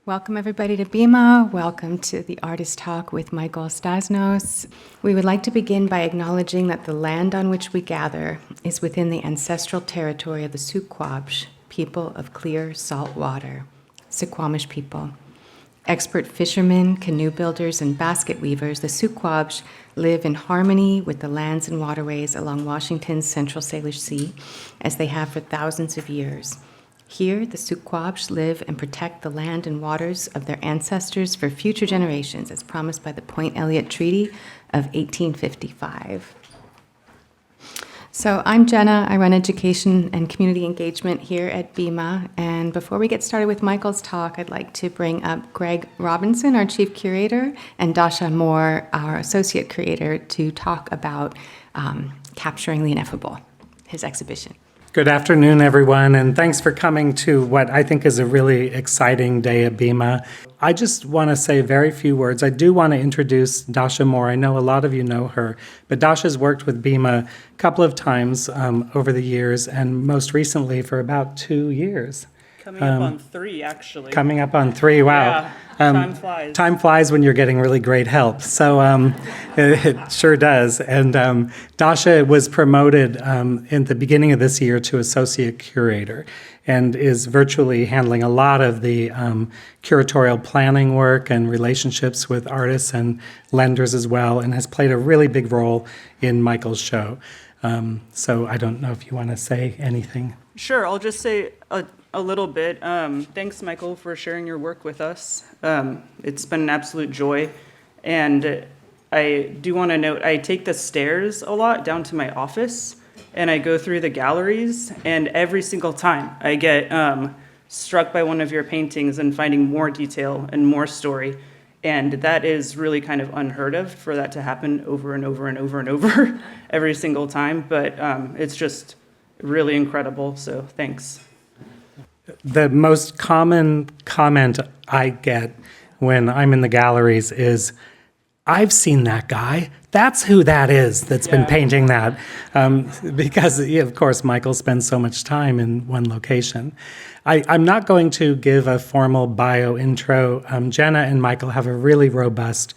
Welcome everybody to BIMA. Welcome to the Artist Talk with Michael Stasinos. We would like to begin by acknowledging that the land on which we gather is within the ancestral territory of the Suquamish people of clear salt water, Suquamish people. Expert fishermen, canoe builders, and basket weavers, the Suquamish live in harmony with the lands and waterways along Washington's Central Salish Sea, as they have for thousands of years. Here, the Suquamish live and protect the land and waters of their ancestors for future generations, as promised by the Point Elliott Treaty of 1855. So I'm Jenna. I run education and community engagement here at BIMA. And before we get started with Michael's talk, I'd like to bring up Greg Robinson, our chief curator, and Dasha Moore, our associate curator, to talk about Capturing the Ineffable, his exhibition. Good afternoon, everyone, and thanks for coming to what I think is a really exciting day at BIMA. I just want to say very few words. I do want to introduce Dasha Moore. I know a lot of you know her, but Dasha's worked with BIMA a couple of times over the years, and most recently for about 2 years. Coming up on 3, actually. Coming up on 3, wow. Yeah, time flies. Time flies when you're getting really great help. So it sure does. And Dasha was promoted in the beginning of this year to associate curator and is virtually handling a lot of the curatorial planning work and relationships with artists and lenders as well, and has played a really big role in Michael's show. So I don't know if you want to say anything. Sure, I'll just say a little bit. Thanks, Michael, for sharing your work with us. It's been an absolute joy. And I do want to note, I take the stairs a lot down to my office, and I go through the galleries, and every single time I get struck by one of your paintings and finding more detail and more story. And that is really kind of unheard of for that to happen over and over and over and over every single time. But it's just really incredible, so thanks. The most common comment I get when I'm in the galleries is, I've seen that guy. That's who that is that's been painting that. Because, of course, Michael spends so much time in one location. I'm not going to give a formal bio intro. Jenna and Michael have a really robust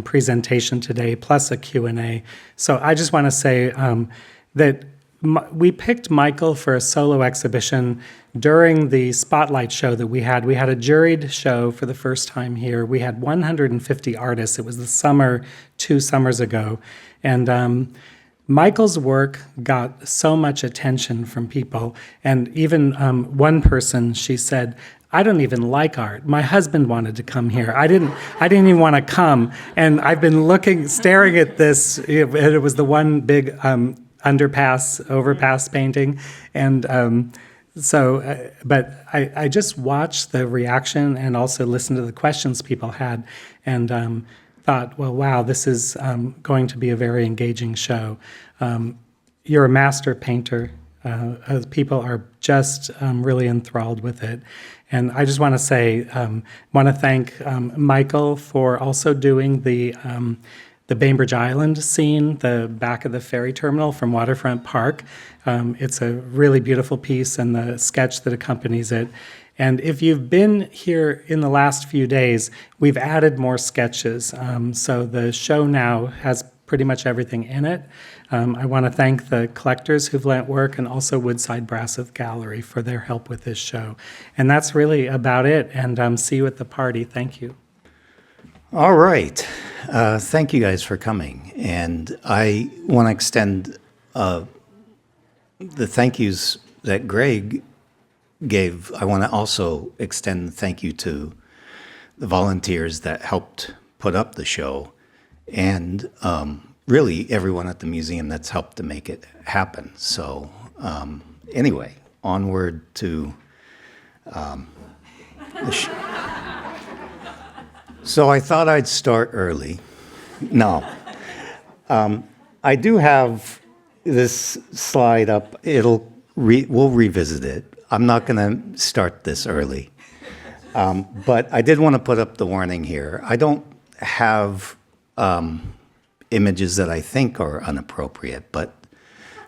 presentation today, plus a Q&A. So I just want to say that we picked Michael for a solo exhibition during the spotlight show that we had. We had a juried show for the first time here. We had 150 artists. It was the summer, 2 summers ago. And Michael's work got so much attention from people. And even one person, she said, I don't even like art. My husband wanted to come here. I didn't even want to come. And I've been staring at this. It was the one big overpass painting. And but I just watched the reaction and also listened to the questions people had, and thought, well, wow, this is going to be a very engaging show. You're a master painter. People are just really enthralled with it. And I just want to say, want to thank Michael for also doing the Bainbridge Island scene, the back of the ferry terminal from Waterfront Park. It's a really beautiful piece, and the sketch that accompanies it. And if you've been here in the last few days, we've added more sketches. So the show now has pretty much everything in it. I want to thank the collectors who've lent work, and also Woodside Brasseth Gallery for their help with this show. And that's really about it, and see you at the party. Thank you. All right. Thank you guys for coming. And I want to extend the thank yous that Greg gave. I want to also extend thank you to the volunteers that helped put up the show, and really everyone at the museum that's helped to make it happen. So anyway, onward to the show. So I thought I'd start early. No. I do have this slide up. We'll revisit it. I'm not going to start this early. But I did want to put up the warning here. I don't have images that I think are inappropriate, but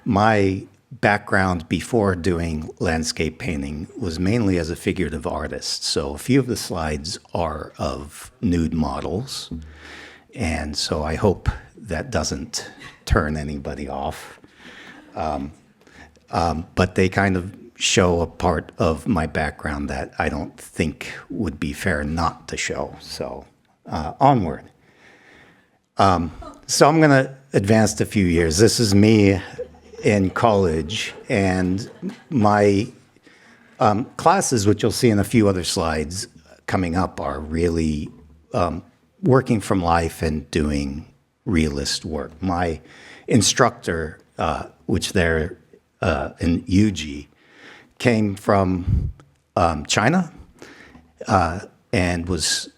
my background before doing landscape painting was mainly as a figurative artist. So a few of the slides are of nude models. And so I hope that doesn't turn anybody off. But they kind of show a part of my background that I don't think would be fair not to show. So onward. So I'm going to advance a few years. This is me in college, and my classes, which you'll see in a few other slides coming up, are really working from life and doing realist work. My instructor, which they're in UG, came from China and was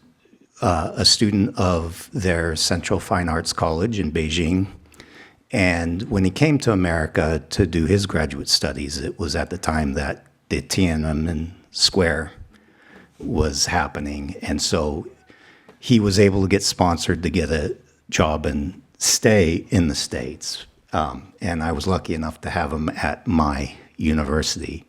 a student of their Central Fine Arts College in Beijing. And when he came to America to do his graduate studies, it was at the time that the Tiananmen Square was happening. And so he was able to get sponsored to get a job and stay in the States. And I was lucky enough to have him at my university.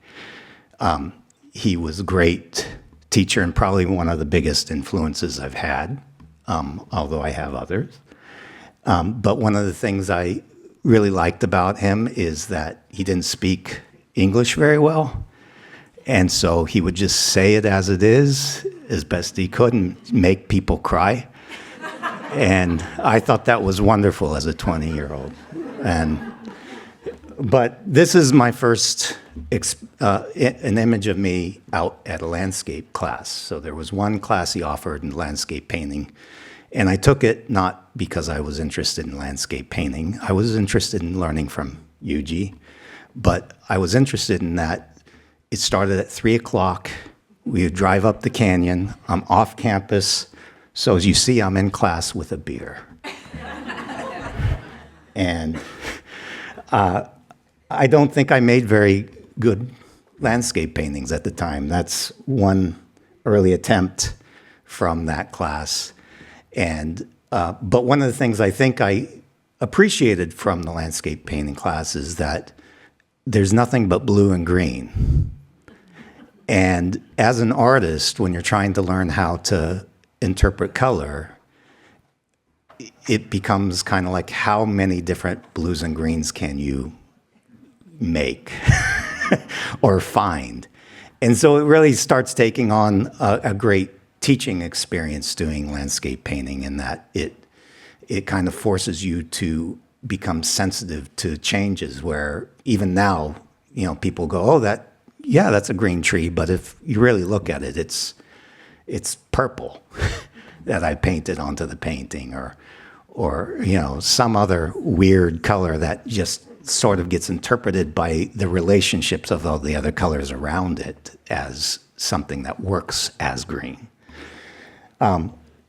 He was a great teacher and probably one of the biggest influences I've had, although I have others. But one of the things I really liked about him is that he didn't speak English very well. And so he would just say it as it is, as best he could, and make people cry. And I thought that was wonderful as a 20-year-old. But this is my first an image of me out at a landscape class. So there was one class he offered in landscape painting, and I took it not because I was interested in landscape painting. I was interested in learning from Yuji, but I was interested in that it started at 3 o'clock. We would drive up the canyon. I'm off campus. So as you see, I'm in class with a beer. And I don't think I made very good landscape paintings at the time. That's one early attempt from that class. And but one of the things I think I appreciated from the landscape painting class is that there's nothing but blue and green. And as an artist, when you're trying to learn how to interpret color, it becomes kind of like, how many different blues and greens can you make or find? And so it really starts taking on a great teaching experience doing landscape painting, in that it kind of forces you to become sensitive to changes, where even now, people go, oh, that's a green tree, but if you really look at it, it's purple that I painted onto the painting, or some other weird color that just sort of gets interpreted by the relationships of all the other colors around it as something that works as green.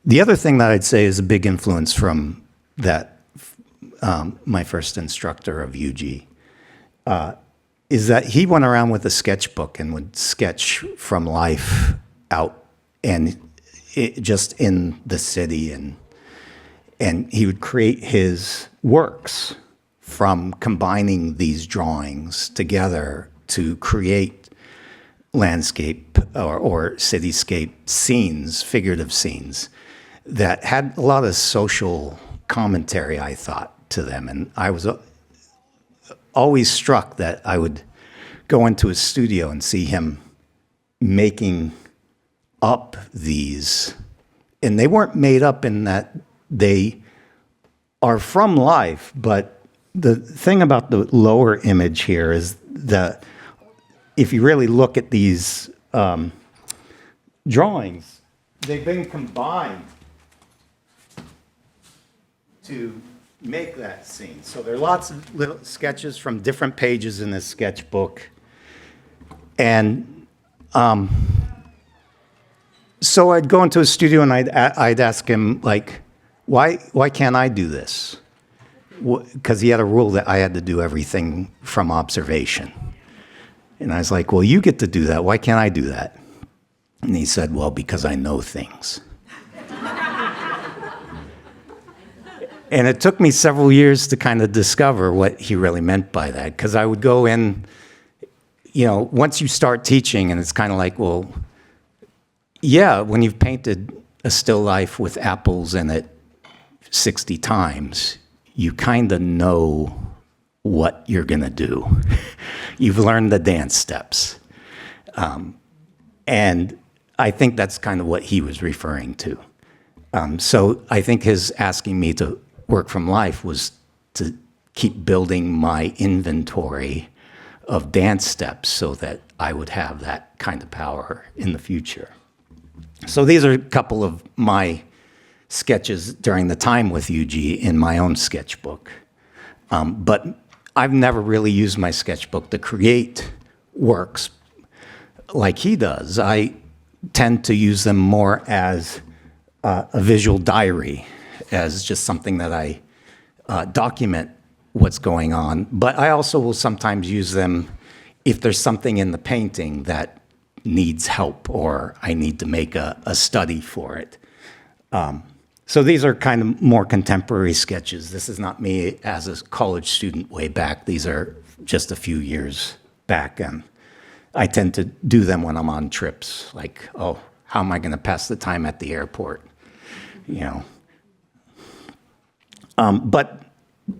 The other thing that I'd say is a big influence from that, my first instructor of UG, is that he went around with a sketchbook and would sketch from life out and just in the city, and he would create his works from combining these drawings together to create landscape or cityscape scenes, figurative scenes, that had a lot of social commentary, I thought, to them. And I was always struck that I would go into his studio and see him making up these, and they weren't made up in that they are from life, but the thing about the lower image here is that if you really look at these drawings, they've been combined to make that scene. So there are lots of little sketches from different pages in this sketchbook. And so I'd go into a studio and I'd ask him, like, why can't I do this? Because he had a rule that I had to do everything from observation. And I was like, well, you get to do that. Why can't I do that? And he said, well, because I know things. And it took me several years to kind of discover what he really meant by that, because I would go in, once you start teaching, and it's kind of like, well, yeah, when you've painted a still life with apples in it 60 times, you kind of know what you're going to do. You've learned the dance steps. And I think that's kind of what he was referring to. So I think his asking me to work from life was to keep building my inventory of dance steps so that I would have that kind of power in the future. So these are a couple of my sketches during the time with UG in my own sketchbook. But I've never really used my sketchbook to create works like he does. I tend to use them more as a visual diary, as just something that I document what's going on. But I also will sometimes use them if there's something in the painting that needs help or I need to make a study for it. So these are kind of more contemporary sketches. This is not me as a college student way back. These are just a few years back. And I tend to do them when I'm on trips, like, oh, how am I going to pass the time at the airport? But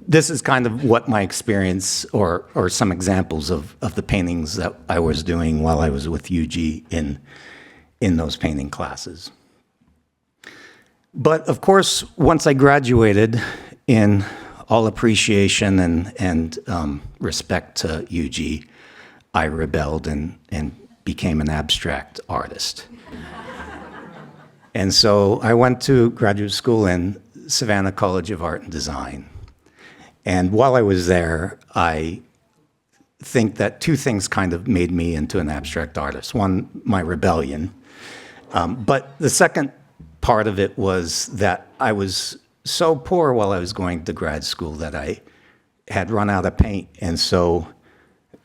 this is kind of what my experience or some examples of the paintings that I was doing while I was with UG in those painting classes. But of course, once I graduated, in all appreciation and respect to UG, I rebelled and became an abstract artist. And so I went to graduate school in Savannah College of Art and Design. And while I was there, I think that two things kind of made me into an abstract artist. One, my rebellion. But the second part of it was that I was so poor while I was going to grad school that I had run out of paint. And so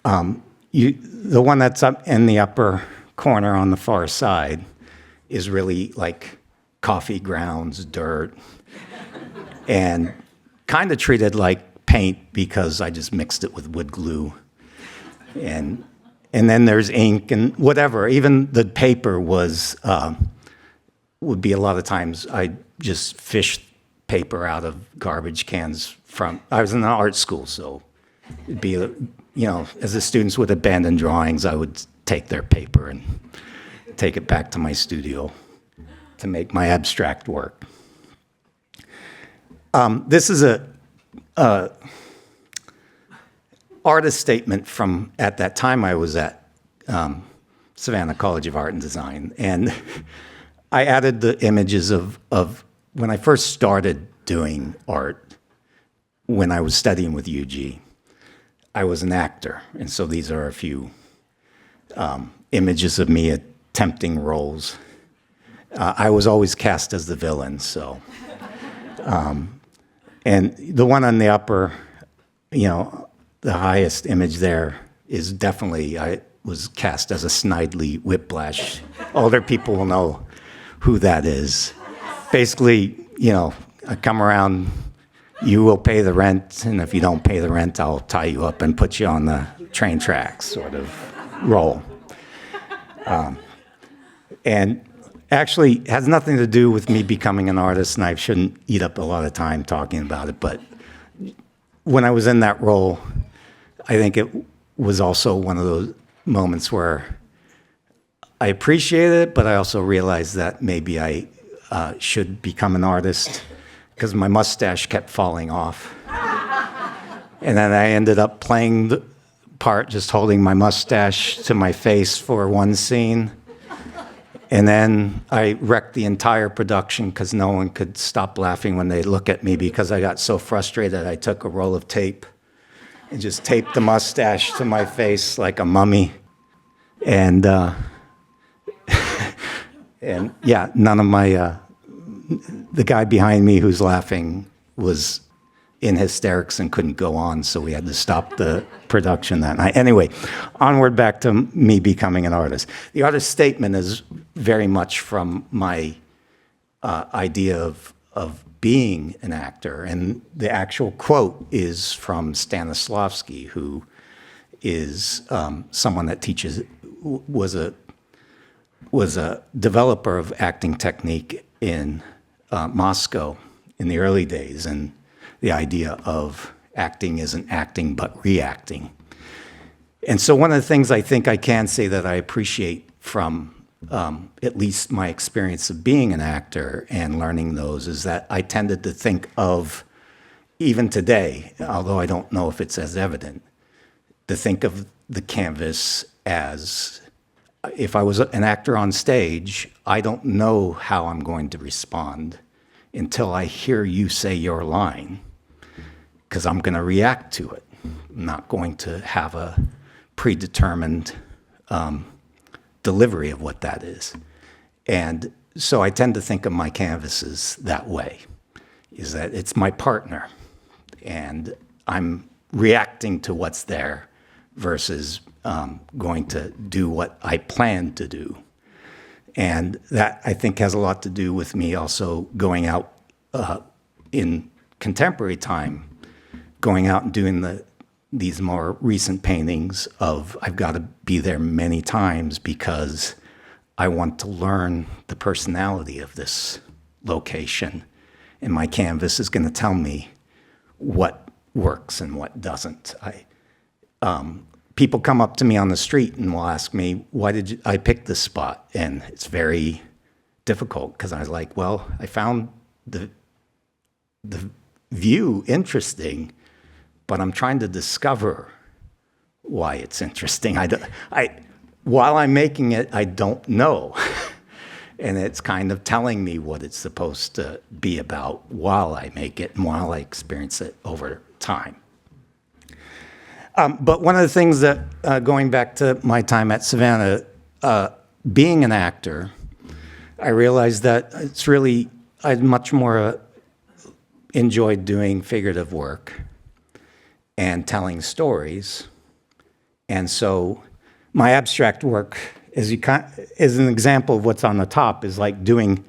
the one that's up in the upper corner on the far side is really like coffee grounds, dirt, and kind of treated like paint because I just mixed it with wood glue. And then there's ink and whatever. Even the paper would be a lot of times I just fished paper out of garbage cans I was in an art school, so it'd be, as the students would abandon drawings, I would take their paper and take it back to my studio to make my abstract work. This is a artist statement from at that time I was at Savannah College of Art and Design, and I added the images of when I first started doing art, when I was studying with UG. I was an actor, and so these are a few images of me attempting roles. I was always cast as the villain, so. And the one on the upper, the highest image there is definitely, I was cast as a Snidely Whiplash. Older people will know who that is. Basically, I come around, you will pay the rent, and if you don't pay the rent, I'll tie you up and put you on the train tracks sort of role. And actually has nothing to do with me becoming an artist, and I shouldn't eat up a lot of time talking about it, but when I was in that role, I think it was also one of those moments where I appreciated it, but I also realized that maybe I should become an artist because my mustache kept falling off. And then I ended up playing the part, just holding my mustache to my face for one scene. And then I wrecked the entire production because no one could stop laughing when they look at me because I got so frustrated I took a roll of tape and just taped the mustache to my face like a mummy. And and yeah, none of my, the guy behind me who's laughing was in hysterics and couldn't go on, so we had to stop the production that night. Anyway, onward back to me becoming an artist. The artist statement is very much from my idea of being an actor. And the actual quote is from Stanislavski, who is someone that was a developer of acting technique in Moscow in the early days, and the idea of acting isn't acting but reacting. And so one of the things I think I can say that I appreciate from at least my experience of being an actor and learning those is that I tended to think of, even today, although I don't know if it's as evident, to think of the canvas as, if I was an actor on stage, I don't know how I'm going to respond until I hear you say your line, because I'm going to react to it. I'm not going to have a predetermined delivery of what that is. And so I tend to think of my canvases that way, is that it's my partner, and I'm reacting to what's there versus going to do what I plan to do. And that, I think, has a lot to do with me also going out in contemporary time, going out and doing these more recent paintings of, I've got to be there many times because I want to learn the personality of this location. And my canvas is going to tell me what works and what doesn't. People come up to me on the street and will ask me, why did I pick this spot? And it's very difficult because I was like, well, I found the view interesting, but I'm trying to discover why it's interesting. While I'm making it, I don't know. And it's kind of telling me what it's supposed to be about while I make it and while I experience it over time. But one of the things that, going back to my time at Savannah, being an actor, I realized that I much more enjoyed doing figurative work and telling stories. And so my abstract work, as an example of what's on the top, is like doing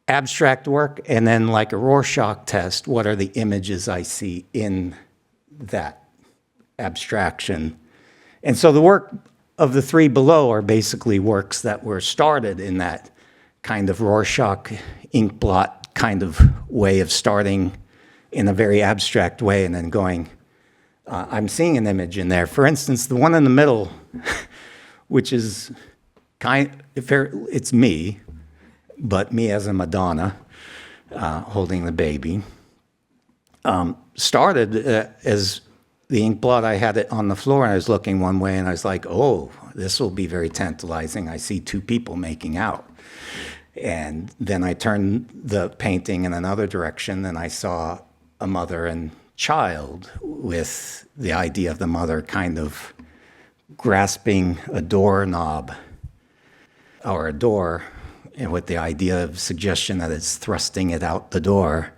abstract work and then like a Rorschach test, what are the images I see in that abstraction. And so the work of the three below are basically works that were started in that kind of Rorschach ink blot kind of way of starting in a very abstract way and then going, I'm seeing an image in there. For instance, the one in the middle, which is it's me, but me as a Madonna holding the baby, started as the ink blot. I had it on the floor and I was looking one way and I was like, oh, this will be very tantalizing. I see two people making out. And then I turned the painting in another direction and I saw a mother and child, with the idea of the mother kind of grasping a doorknob or a door, and with the idea of suggestion that it's thrusting it out the door.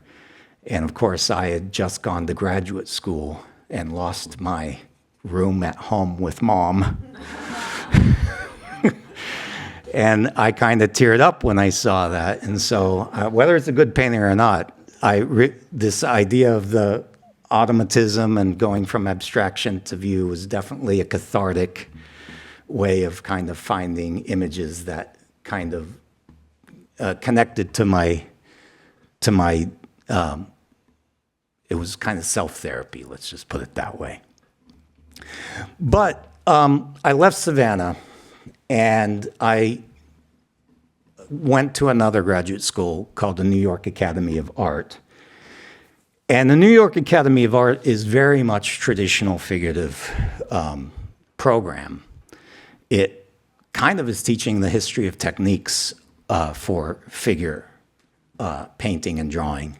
And of course, I had just gone to graduate school and lost my room at home with Mom. And I kind of teared up when I saw that. And so whether it's a good painting or not, this idea of the automatism and going from abstraction to view was definitely a cathartic way of kind of finding images that kind of connected to my it was kind of self-therapy, let's just put it that way. But I left Savannah and I went to another graduate school called the New York Academy of Art. And the New York Academy of Art is very much traditional figurative program. It kind of is teaching the history of techniques for figure painting and drawing.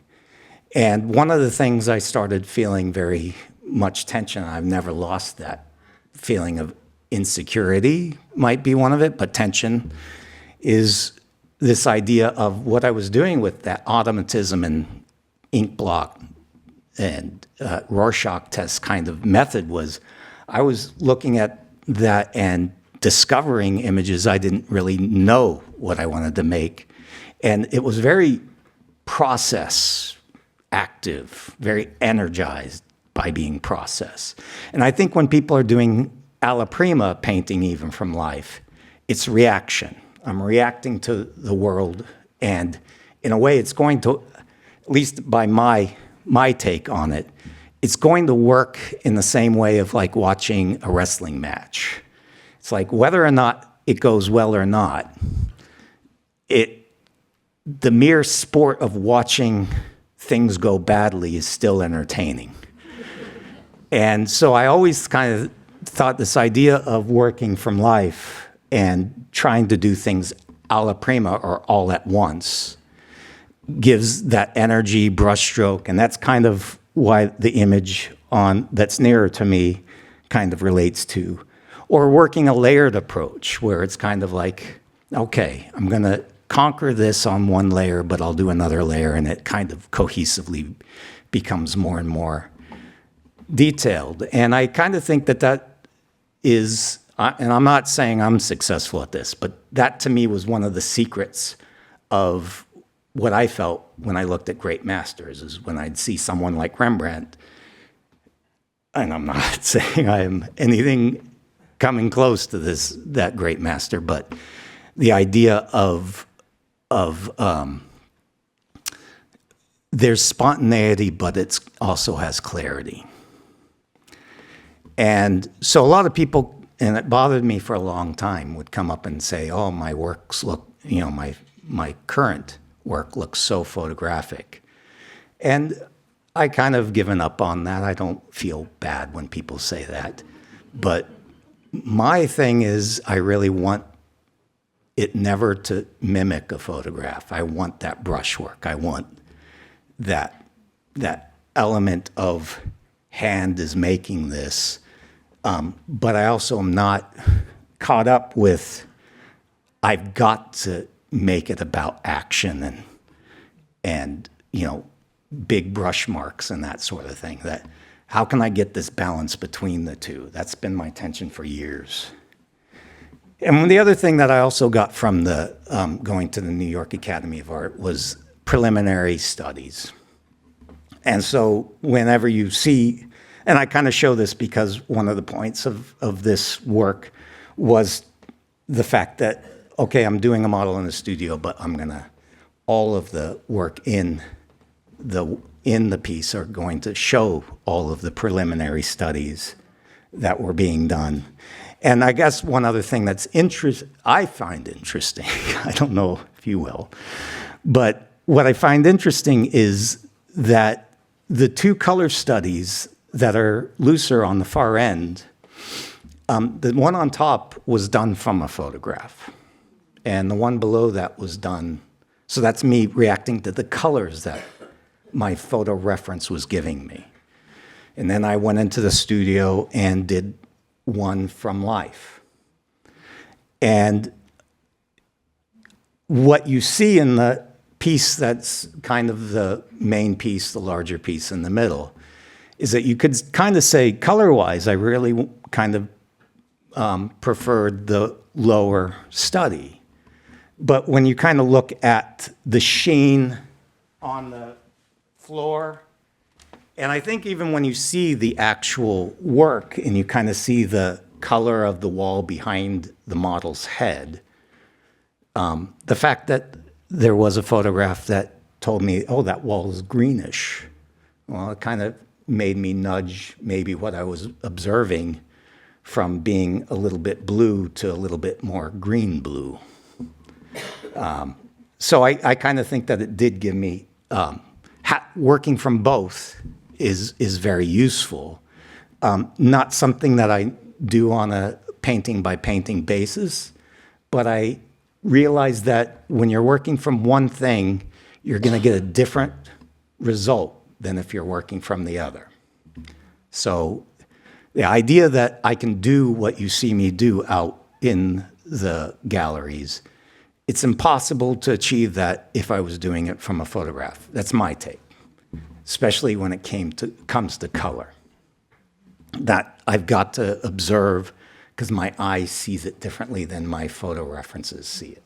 And one of the things I started feeling very much tension, I've never lost that feeling of insecurity, might be one of it, but tension is this idea of what I was doing with that automatism and ink block and Rorschach test kind of method was, I was looking at that and discovering images I didn't really know what I wanted to make. And it was very process active, very energized by being processed. And I think when people are doing alla prima painting, even from life, it's reaction. I'm reacting to the world, and in a way it's going to, at least by my take on it, it's going to work in the same way of like watching a wrestling match. It's like whether or not it goes well or not, the mere sport of watching things go badly is still entertaining. And so I always kind of thought this idea of working from life and trying to do things alla prima or all at once gives that energy, brushstroke, and that's kind of why the image that's nearer to me kind of relates to. Or working a layered approach where it's kind of like, okay, I'm going to conquer this on one layer, but I'll do another layer, and it kind of cohesively becomes more and more detailed. And I kind of think that is, and I'm not saying I'm successful at this, but that to me was one of the secrets of what I felt when I looked at great masters, is when I'd see someone like Rembrandt, and I'm not saying I am anything coming close to that great master, but the idea of there's spontaneity, but it also has clarity. And so a lot of people, and it bothered me for a long time, would come up and say, oh, my works look, my current work looks so photographic. And I kind of given up on that. I don't feel bad when people say that. But my thing is, I really want it never to mimic a photograph. I want that brushwork. I want that element of hand is making this. But I also am not caught up with, I've got to make it about action and big brush marks and that sort of thing. That how can I get this balance between the two? That's been my tension for years. And the other thing that I also got from the going to the New York Academy of Art was preliminary studies. And so whenever you see, and I kind of show this because one of the points of this work was the fact that, okay, I'm doing a model in the studio, but all of the work in the piece are going to show all of the preliminary studies that were being done. And I guess one other thing I find interesting, I don't know if you will, but what I find interesting is that the two color studies that are looser on the far end, the one on top was done from a photograph, and the one below that was done, so that's me reacting to the colors that my photo reference was giving me. And then I went into the studio and did one from life. And what you see in the piece that's kind of the main piece, the larger piece in the middle, is that you could kind of say, color-wise, I really kind of preferred the lower study. But when you kind of look at the sheen on the floor, and I think even when you see the actual work and you kind of see the color of the wall behind the model's head, the fact that there was a photograph that told me, oh, that wall is greenish, well, it kind of made me nudge maybe what I was observing from being a little bit blue to a little bit more green blue. So I kind of think that it did give me, working from both is very useful. Not something that I do on a painting by painting basis, but I realize that when you're working from one thing, you're going to get a different result than if you're working from the other. So the idea that I can do what you see me do out in the galleries, it's impossible to achieve that if I was doing it from a photograph. That's my take, especially when it comes to color. That I've got to observe because my eye sees it differently than my photo references see it.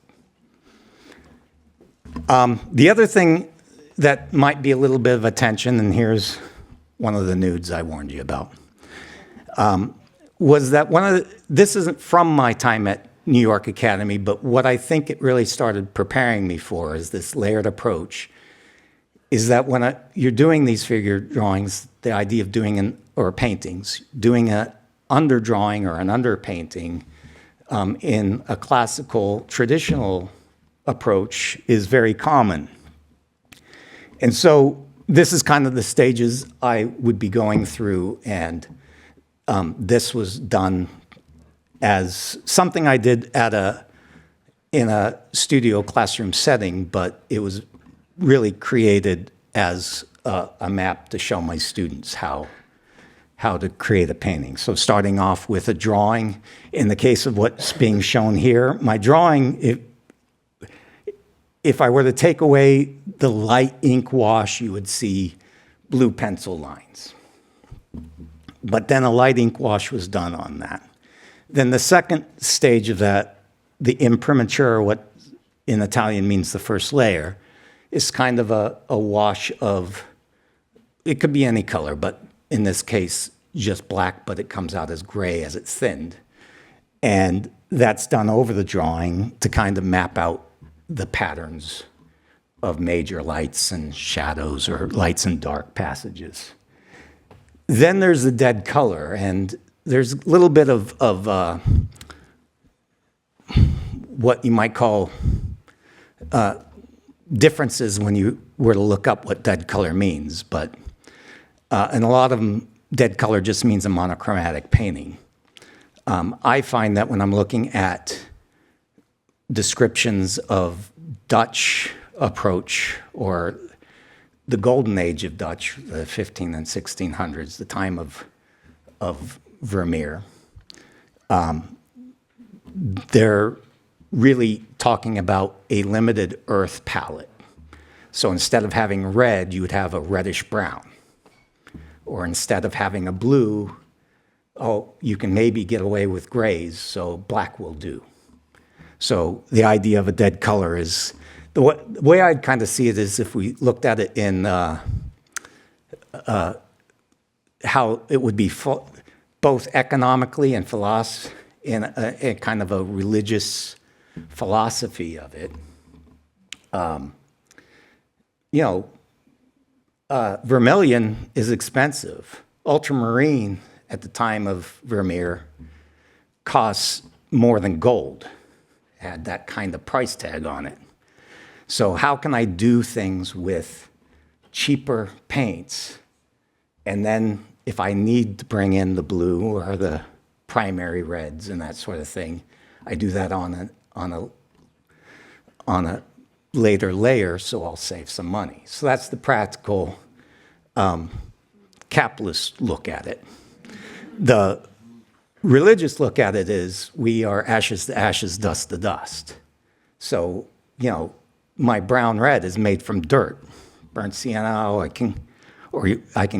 The other thing that might be a little bit of attention, and here's one of the nudes I warned you about, was that this isn't from my time at New York Academy, but what I think it really started preparing me for is this layered approach, is that when you're doing these figure drawings, the idea of or paintings, doing an underdrawing or an underpainting in a classical, traditional approach is very common. And so this is kind of the stages I would be going through, and this was done as something I did in a studio classroom setting, but it was really created as a map to show my students how to create a painting. So starting off with a drawing, in the case of what's being shown here, my drawing, if I were to take away the light ink wash, you would see blue pencil lines. But then a light ink wash was done on that. Then the second stage of that, the imprimatur, what in Italian means the first layer, is kind of a wash of, it could be any color, but in this case, just black, but it comes out as gray as it's thinned. And that's done over the drawing to kind of map out the patterns of major lights and shadows or lights and dark passages. Then there's the dead color, and there's a little bit of what you might call differences when you were to look up what dead color means, but and a lot of them, dead color just means a monochromatic painting. I find that when I'm looking at descriptions of Dutch approach or the golden age of Dutch, the 15 and 1600s, the time of Vermeer, they're really talking about a limited earth palette. So instead of having red, you would have a reddish brown. Or instead of having a blue, you can maybe get away with grays, so black will do. So the idea of a dead color is, the way I'd kind of see it is if we looked at it in how it would be both economically and in a kind of a religious philosophy of it. Vermilion is expensive. Ultramarine at the time of Vermeer costs more than gold. It had that kind of price tag on it. So how can I do things with cheaper paints? And then if I need to bring in the blue or the primary reds and that sort of thing, I do that on a later layer, so I'll save some money. So that's the practical capitalist look at it. The religious look at it is we are ashes to ashes, dust to dust. So, my brown red is made from dirt. Burnt sienna, I can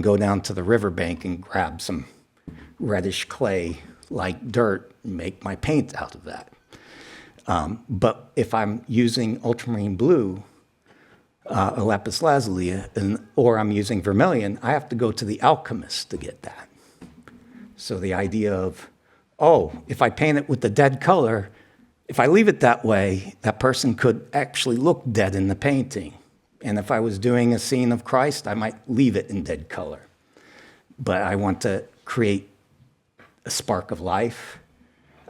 go down to the riverbank and grab some reddish clay like dirt and make my paint out of that. But if I'm using ultramarine blue, Alfred Leslie, or I'm using vermilion, I have to go to the alchemist to get that. So the idea of, if I paint it with the dead color, if I leave it that way, that person could actually look dead in the painting. And if I was doing a scene of Christ, I might leave it in dead color. But I want to create a spark of life.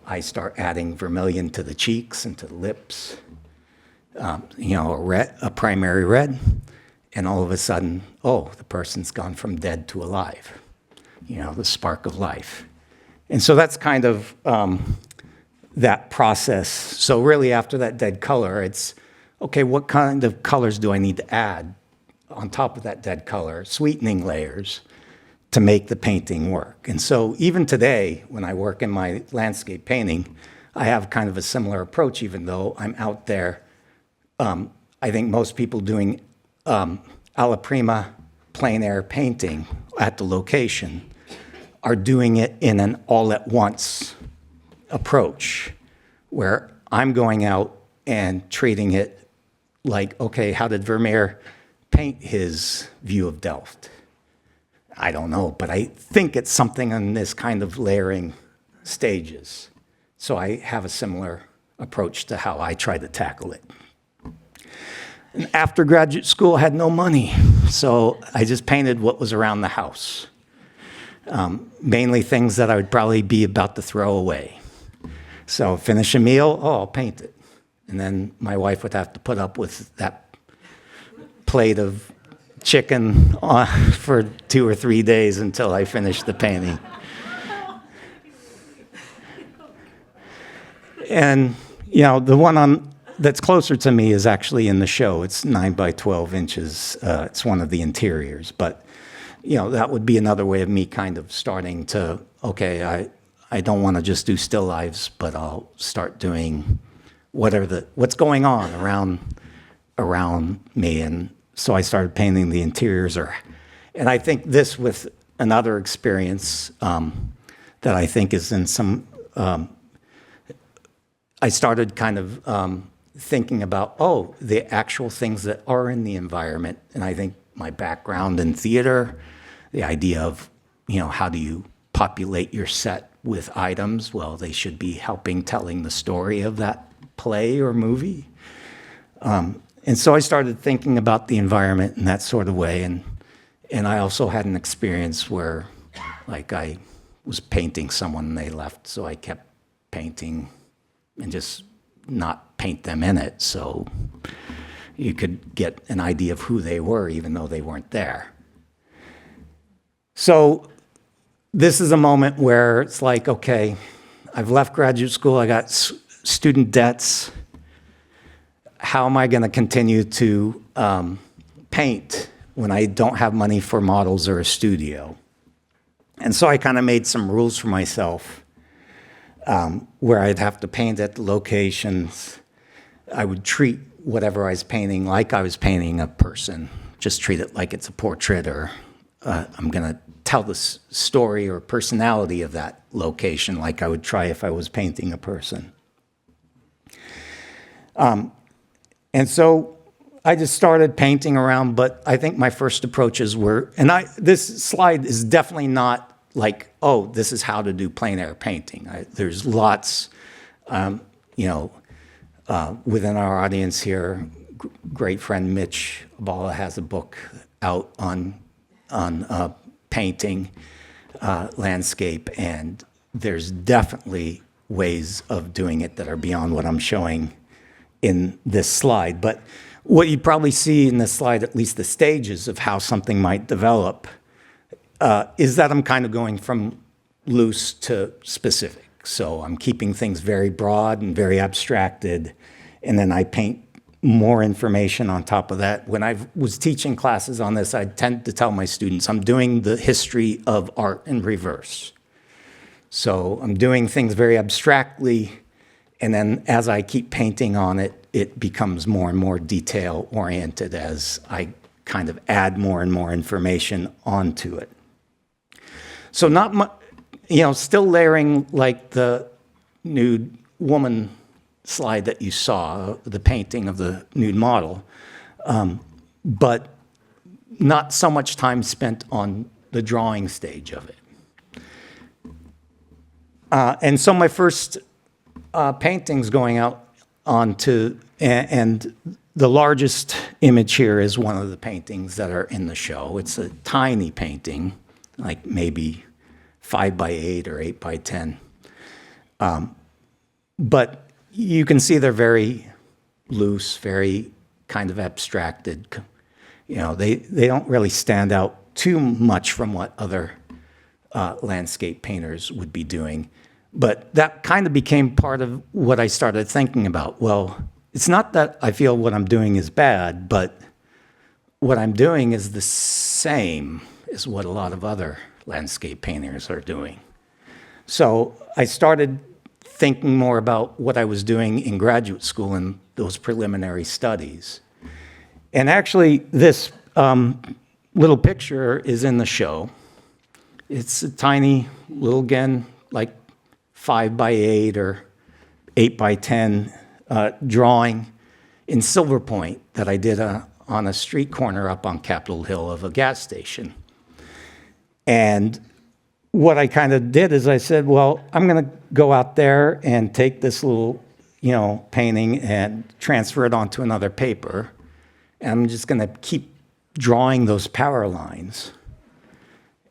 I start adding vermilion to the cheeks and to the lips, a primary red, and all of a sudden, the person's gone from dead to alive, the spark of life. And so that's kind of that process. So really after that dead color, it's, okay, what kind of colors do I need to add on top of that dead color, sweetening layers, to make the painting work. And so even today, when I work in my landscape painting, I have kind of a similar approach, even though I'm out there. I think most people doing alla prima plein air painting at the location are doing it in an all-at-once approach, where I'm going out and treating it like, okay, how did Vermeer paint his view of Delft? I don't know, but I think it's something on this kind of layering stages. So I have a similar approach to how I try to tackle it. And after graduate school, I had no money, so I just painted what was around the house. Mainly things that I would probably be about to throw away. So finish a meal, oh, I'll paint it. And then my wife would have to put up with that plate of chicken for 2 or 3 days until I finished the painting. And, the one that's closer to me is actually in the show. It's 9 by 12 inches. It's one of the interiors. But, that would be another way of me kind of starting to, okay, I don't want to just do still lives, but I'll start doing what's going on around me. And so I started painting the interiors. And I think this with another experience that I think is in some, I started kind of thinking about, the actual things that are in the environment. And I think my background in theater, the idea of, how do you populate your set with items? Well, they should be helping telling the story of that play or movie. And so I started thinking about the environment in that sort of way. And I also had an experience where, I was painting someone and they left, so I kept painting and just not paint them in it, so you could get an idea of who they were even though they weren't there. So this is a moment where it's like, okay, I've left graduate school, I got student debts. How am I going to continue to paint when I don't have money for models or a studio? And so I kind of made some rules for myself where I'd have to paint at the locations. I would treat whatever I was painting like I was painting a person. Just treat it like it's a portrait, or I'm going to tell the story or personality of that location like I would try if I was painting a person. And so I just started painting around, but I think my first approaches were, this slide is definitely not like, this is how to do plein air painting. There's lots, within our audience here, great friend Mitch Bala has a book out on painting landscape, and there's definitely ways of doing it that are beyond what I'm showing in this slide. But what you probably see in this slide, at least the stages of how something might develop, is that I'm kind of going from loose to specific. So I'm keeping things very broad and very abstracted, and then I paint more information on top of that. When I was teaching classes on this, I tend to tell my students I'm doing the history of art in reverse. So I'm doing things very abstractly, and then as I keep painting on it, it becomes more and more detail-oriented as I kind of add more and more information onto it. So not much, still layering like the nude woman slide that you saw, the painting of the nude model, but not so much time spent on the drawing stage of it. And so my first paintings going out onto, and the largest image here is one of the paintings that are in the show. It's a tiny painting, like maybe 5 by 8 or 8 by 10. But you can see they're very loose, very kind of abstracted. They don't really stand out too much from what other landscape painters would be doing. But that kind of became part of what I started thinking about. Well, it's not that I feel what I'm doing is bad, but what I'm doing is the same as what a lot of other landscape painters are doing. So I started thinking more about what I was doing in graduate school and those preliminary studies. And actually, this little picture is in the show. It's a tiny little, again, like 5 by 8 or 8 by 10 drawing in silver point that I did on a street corner up on Capitol Hill of a gas station. And what I kind of did is I said, well, I'm going to go out there and take this little, painting and transfer it onto another paper. And I'm just going to keep drawing those power lines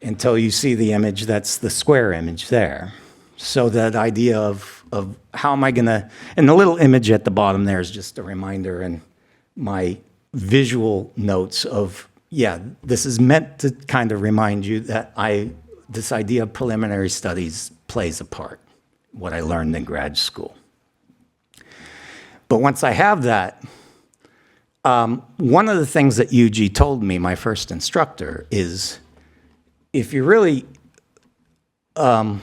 until you see the image that's the square image there. So that idea of how am I going to, and the little image at the bottom there is just a reminder and my visual notes of, this is meant to kind of remind you that this idea of preliminary studies plays a part, what I learned in grad school. But once I have that, one of the things that UG told me, my first instructor, is if you're really, and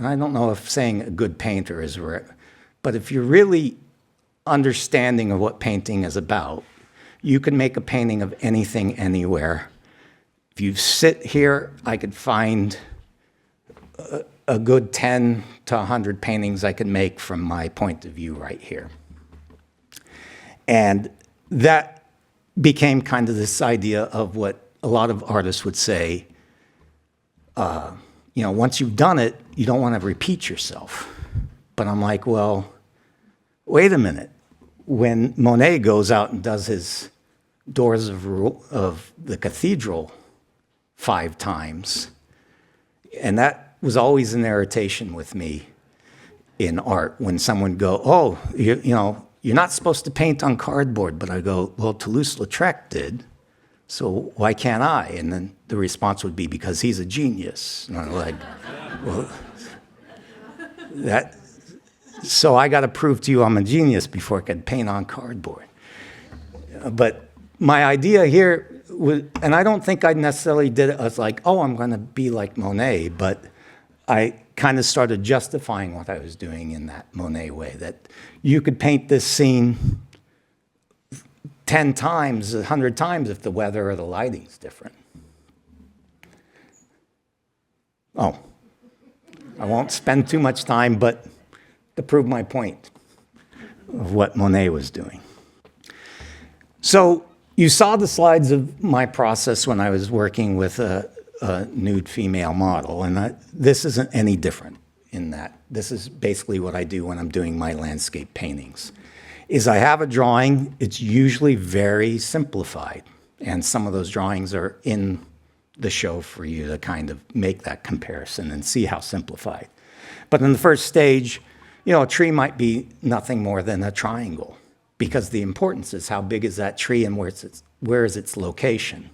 I don't know if saying a good painter is right, but if you're really understanding of what painting is about, you can make a painting of anything, anywhere. If you sit here, I could find a good 10 to 100 paintings I could make from my point of view right here. And that became kind of this idea of what a lot of artists would say, once you've done it, you don't want to repeat yourself. But I'm like, well, wait a minute. When Monet goes out and does his doors of the cathedral 5 times, and that was always an irritation with me in art when someone go, oh, you're not supposed to paint on cardboard. But I go, well, Toulouse-Lautrec did, so why can't I? And then the response would be, because he's a genius. And I'm like, well, so I got to prove to you I'm a genius before I could paint on cardboard. But my idea here was, and I don't think I necessarily did it as like, oh, I'm going to be like Monet, but I kind of started justifying what I was doing in that Monet way, that you could paint this scene 10 times, 100 times if the weather or the lighting's different. Oh, I won't spend too much time, but to prove my point of what Monet was doing. So you saw the slides of my process when I was working with a nude female model, and this isn't any different in that. This is basically what I do when I'm doing my landscape paintings, is I have a drawing. It's usually very simplified, and some of those drawings are in the show for you to kind of make that comparison and see how simplified. But in the first stage, a tree might be nothing more than a triangle, because the importance is how big is that tree and where is its location.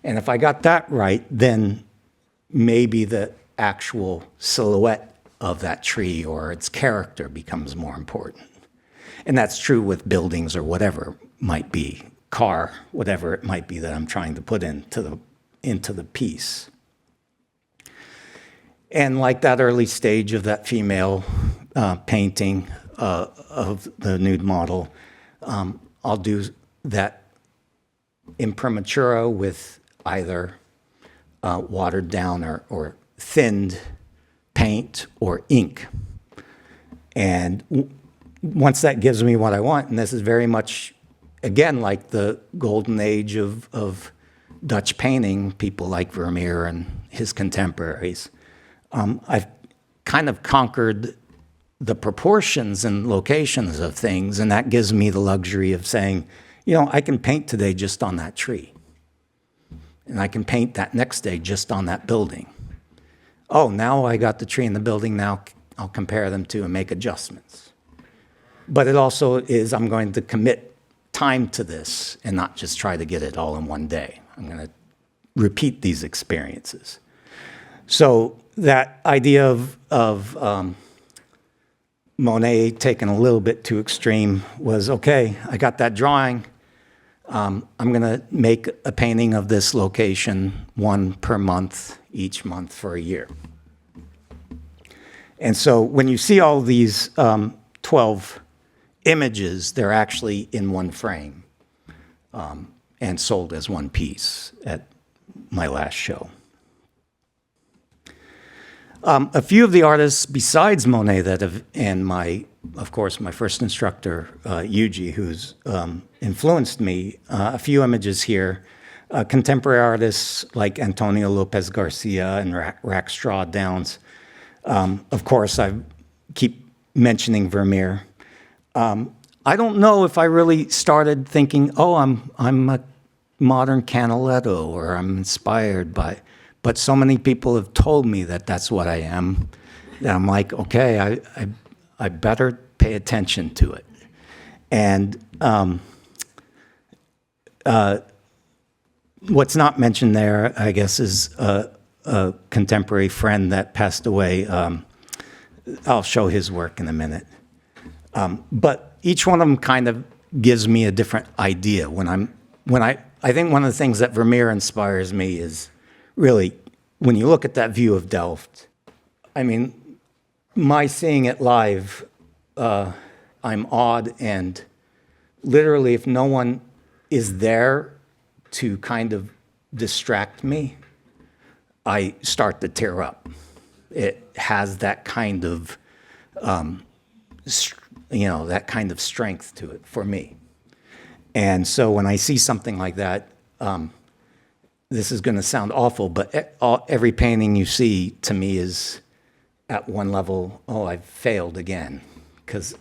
And if I got that right, then maybe the actual silhouette of that tree or its character becomes more important. And that's true with buildings or whatever it might be, car, whatever it might be that I'm trying to put into the piece. And like that early stage of that female painting of the nude model, I'll do that imprimatura with either watered down or thinned paint or ink. And once that gives me what I want, and this is very much, again, like the golden age of Dutch painting, people like Vermeer and his contemporaries, I've kind of conquered the proportions and locations of things, and that gives me the luxury of saying, I can paint today just on that tree. And I can paint that next day just on that building. Oh, now I got the tree and the building, now I'll compare them to and make adjustments. But it also is, I'm going to commit time to this and not just try to get it all in one day. I'm going to repeat these experiences. So that idea of Monet taken a little bit too extreme was, okay, I got that drawing. I'm going to make a painting of this location, 1 per month, each month for a year. And so when you see all these 12 images, they're actually in one frame and sold as one piece at my last show. A few of the artists besides Monet that have, and my of course, my first instructor, Yuji, who's influenced me. A few images here. Contemporary artists like Antonio Lopez Garcia and Rackstraw Downs. Of course, I keep mentioning Vermeer. I don't know if I really started thinking, oh, I'm a modern Canaletto, or I'm inspired by, but so many people have told me that that's what I am, that I'm like, okay, I better pay attention to it. And what's not mentioned there, I guess, is a contemporary friend that passed away. I'll show his work in a minute. But each one of them kind of gives me a different idea. I think one of the things that Vermeer inspires me is really, when you look at that view of Delft, I mean, my seeing it live, I'm awed, and literally if no one is there to kind of distract me, I start to tear up. It has that kind of, that kind of strength to it for me. And so when I see something like that, this is going to sound awful, but every painting you see to me is at one level, oh, I've failed again, because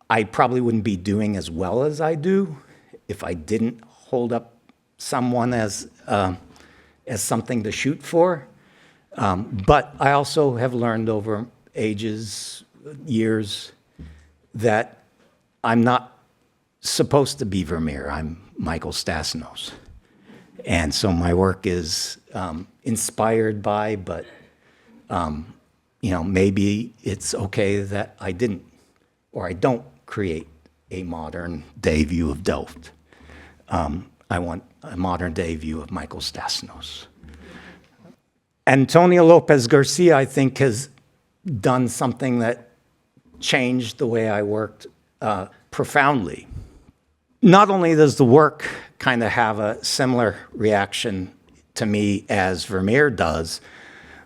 I probably wouldn't be doing as well as I do if I didn't hold up someone as something to shoot for. But I also have learned over ages, years, that I'm not supposed to be Vermeer. I'm Michael Stasinos. And so my work is inspired by, but maybe it's okay that I didn't, or I don't create a modern day view of Delft. I want a modern day view of Michael Stasinos. Antonio Lopez Garcia, I think, has done something that changed the way I worked profoundly. Not only does the work kind of have a similar reaction to me as Vermeer does,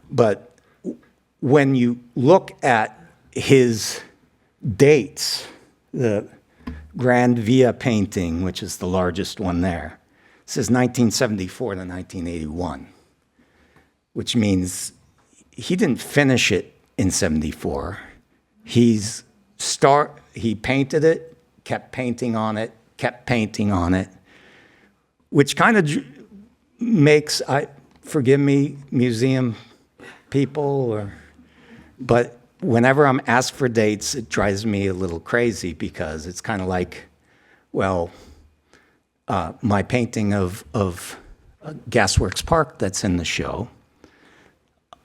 but when you look at his dates, the Grand Via painting, which is the largest one there, says 1974 to 1981, which means he didn't finish it in 74. He painted it, kept painting on it, which kind of makes, forgive me, museum people, but whenever I'm asked for dates, it drives me a little crazy, because it's kind of like, well, my painting of Gasworks Park that's in the show,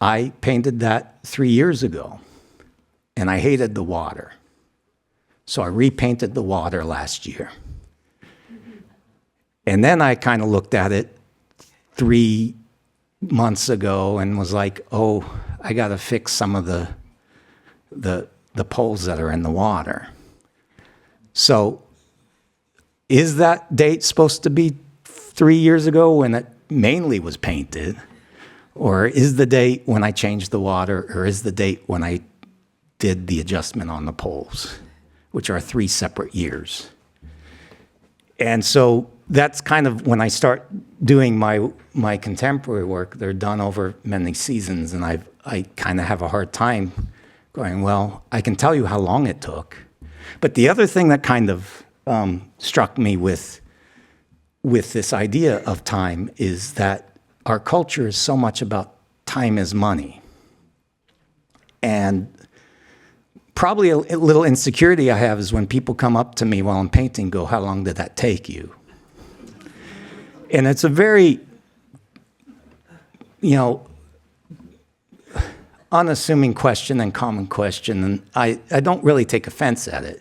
I painted that 3 years ago, and I hated the water. So I repainted the water last year. And then I kind of looked at it 3 months ago and was like, oh, I got to fix some of the poles that are in the water. So is that date supposed to be 3 years ago when it mainly was painted? Or is the date when I changed the water? Or is the date when I did the adjustment on the poles, which are 3 separate years? And so that's kind of when I start doing my contemporary work. They're done over many seasons, and I kind of have a hard time going, well, I can tell you how long it took. But the other thing that kind of struck me with this idea of time is that our culture is so much about time is money. And probably a little insecurity I have is when people come up to me while I'm painting, go, how long did that take you? And it's a very, unassuming question and common question, and I don't really take offense at it.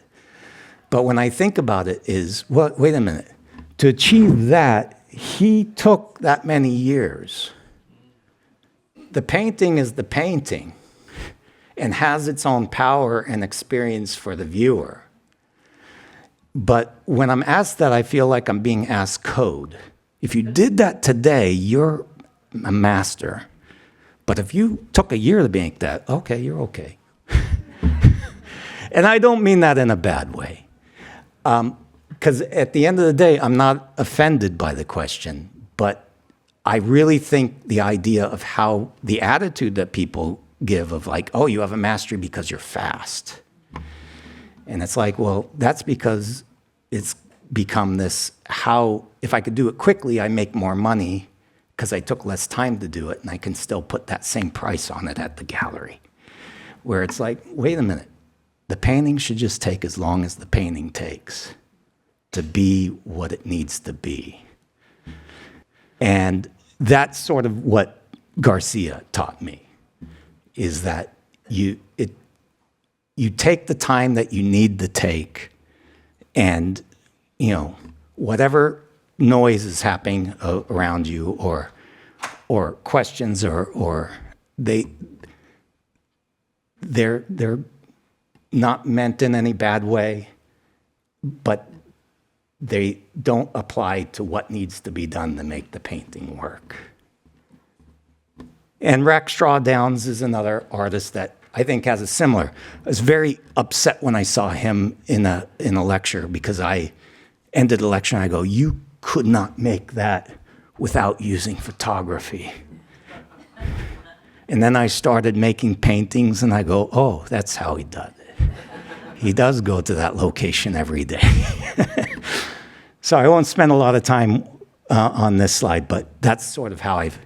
But when I think about it is, well, wait a minute. To achieve that, he took that many years. The painting is the painting and has its own power and experience for the viewer. But when I'm asked that, I feel like I'm being asked code. If you did that today, you're a master. But if you took a year to make that, okay, you're okay. And I don't mean that in a bad way. Because at the end of the day, I'm not offended by the question, but I really think the idea of how the attitude that people give of like, oh, you have a mastery because you're fast. And it's like, well, that's because it's become this, how, if I could do it quickly, I make more money because I took less time to do it, and I can still put that same price on it at the gallery. Where it's like, wait a minute, the painting should just take as long as the painting takes to be what it needs to be. And that's sort of what Garcia taught me, is that you take the time that you need to take, and whatever noise is happening around you, or questions, or they're not meant in any bad way, but they don't apply to what needs to be done to make the painting work. And Rex Strawdowns is another artist that I think has a similar. I was very upset when I saw him in a lecture, because I ended the lecture and I go, you could not make that without using photography. And then I started making paintings and I go, oh, that's how he does it. He does go to that location every day. So I won't spend a lot of time on this slide, but that's sort of how I've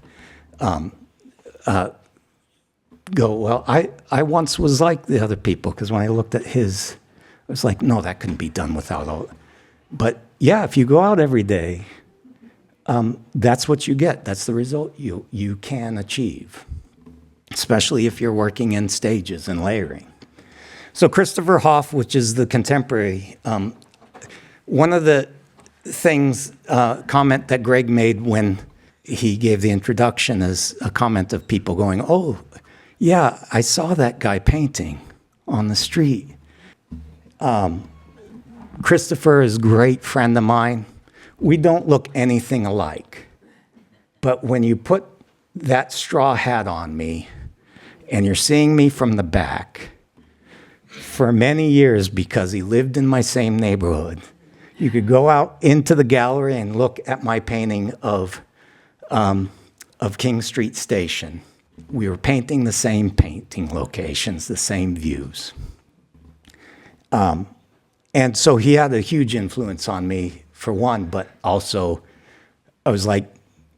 go, well, I once was like the other people, because when I looked at his, I was like, no, that couldn't be done without all. But yeah, if you go out every day, that's what you get. That's the result you can achieve, especially if you're working in stages and layering. So Christopher Hoff, which is the contemporary, one of the things, comment that Greg made when he gave the introduction is a comment of people going, oh, yeah, I saw that guy painting on the street. Christopher is a great friend of mine. We don't look anything alike. But when you put that straw hat on me and you're seeing me from the back, for many years, because he lived in my same neighborhood, you could go out into the gallery and look at my painting of King Street Station. We were painting the same painting locations, the same views. And so he had a huge influence on me, for one, but also I was like,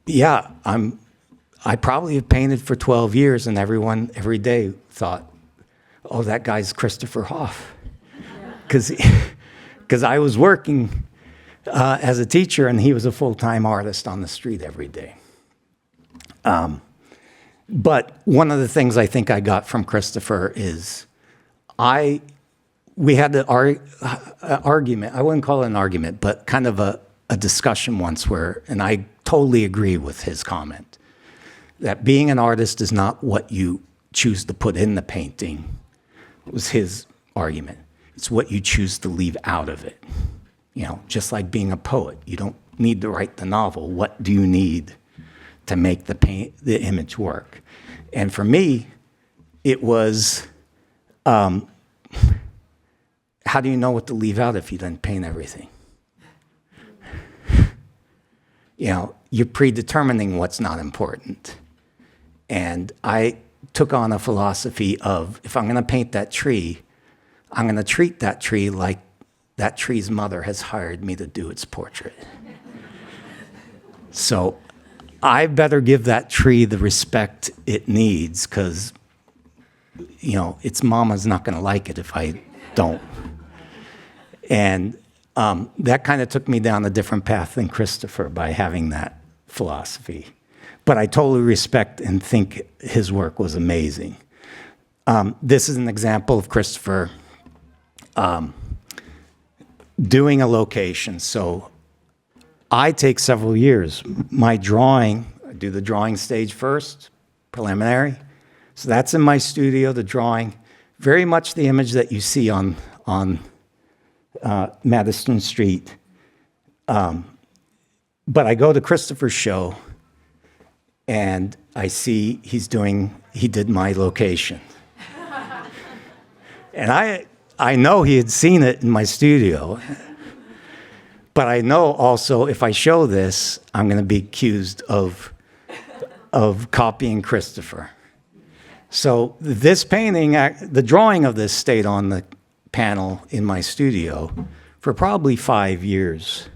yeah, I probably have painted for 12 years, and everyone every day thought, oh, that guy's Christopher Hoff. Because I was working as a teacher, and he was a full-time artist on the street every day. But one of the things I think I got from Christopher is we had an argument. I wouldn't call it an argument, but kind of a discussion once where, and I totally agree with his comment, that being an artist is not what you choose to put in the painting, was his argument. It's what you choose to leave out of it. Just like being a poet, you don't need to write the novel. What do you need to make the image work? And for me, it was, how do you know what to leave out if you didn't paint everything? You're predetermining what's not important. And I took on a philosophy of, if I'm going to paint that tree, I'm going to treat that tree like that tree's mother has hired me to do its portrait. So I better give that tree the respect it needs, because, its mama's not going to like it if I don't. And that kind of took me down a different path than Christopher by having that philosophy. But I totally respect and think his work was amazing. This is an example of Christopher doing a location. So I take several years. My drawing, I do the drawing stage first, preliminary. So that's in my studio, the drawing. Very much the image that you see on Madison Street. But I go to Christopher's show, and I see he did my location. And I know he had seen it in my studio. But I know also if I show this, I'm going to be accused of copying Christopher. So this painting, the drawing of this stayed on the panel in my studio for probably 5 years.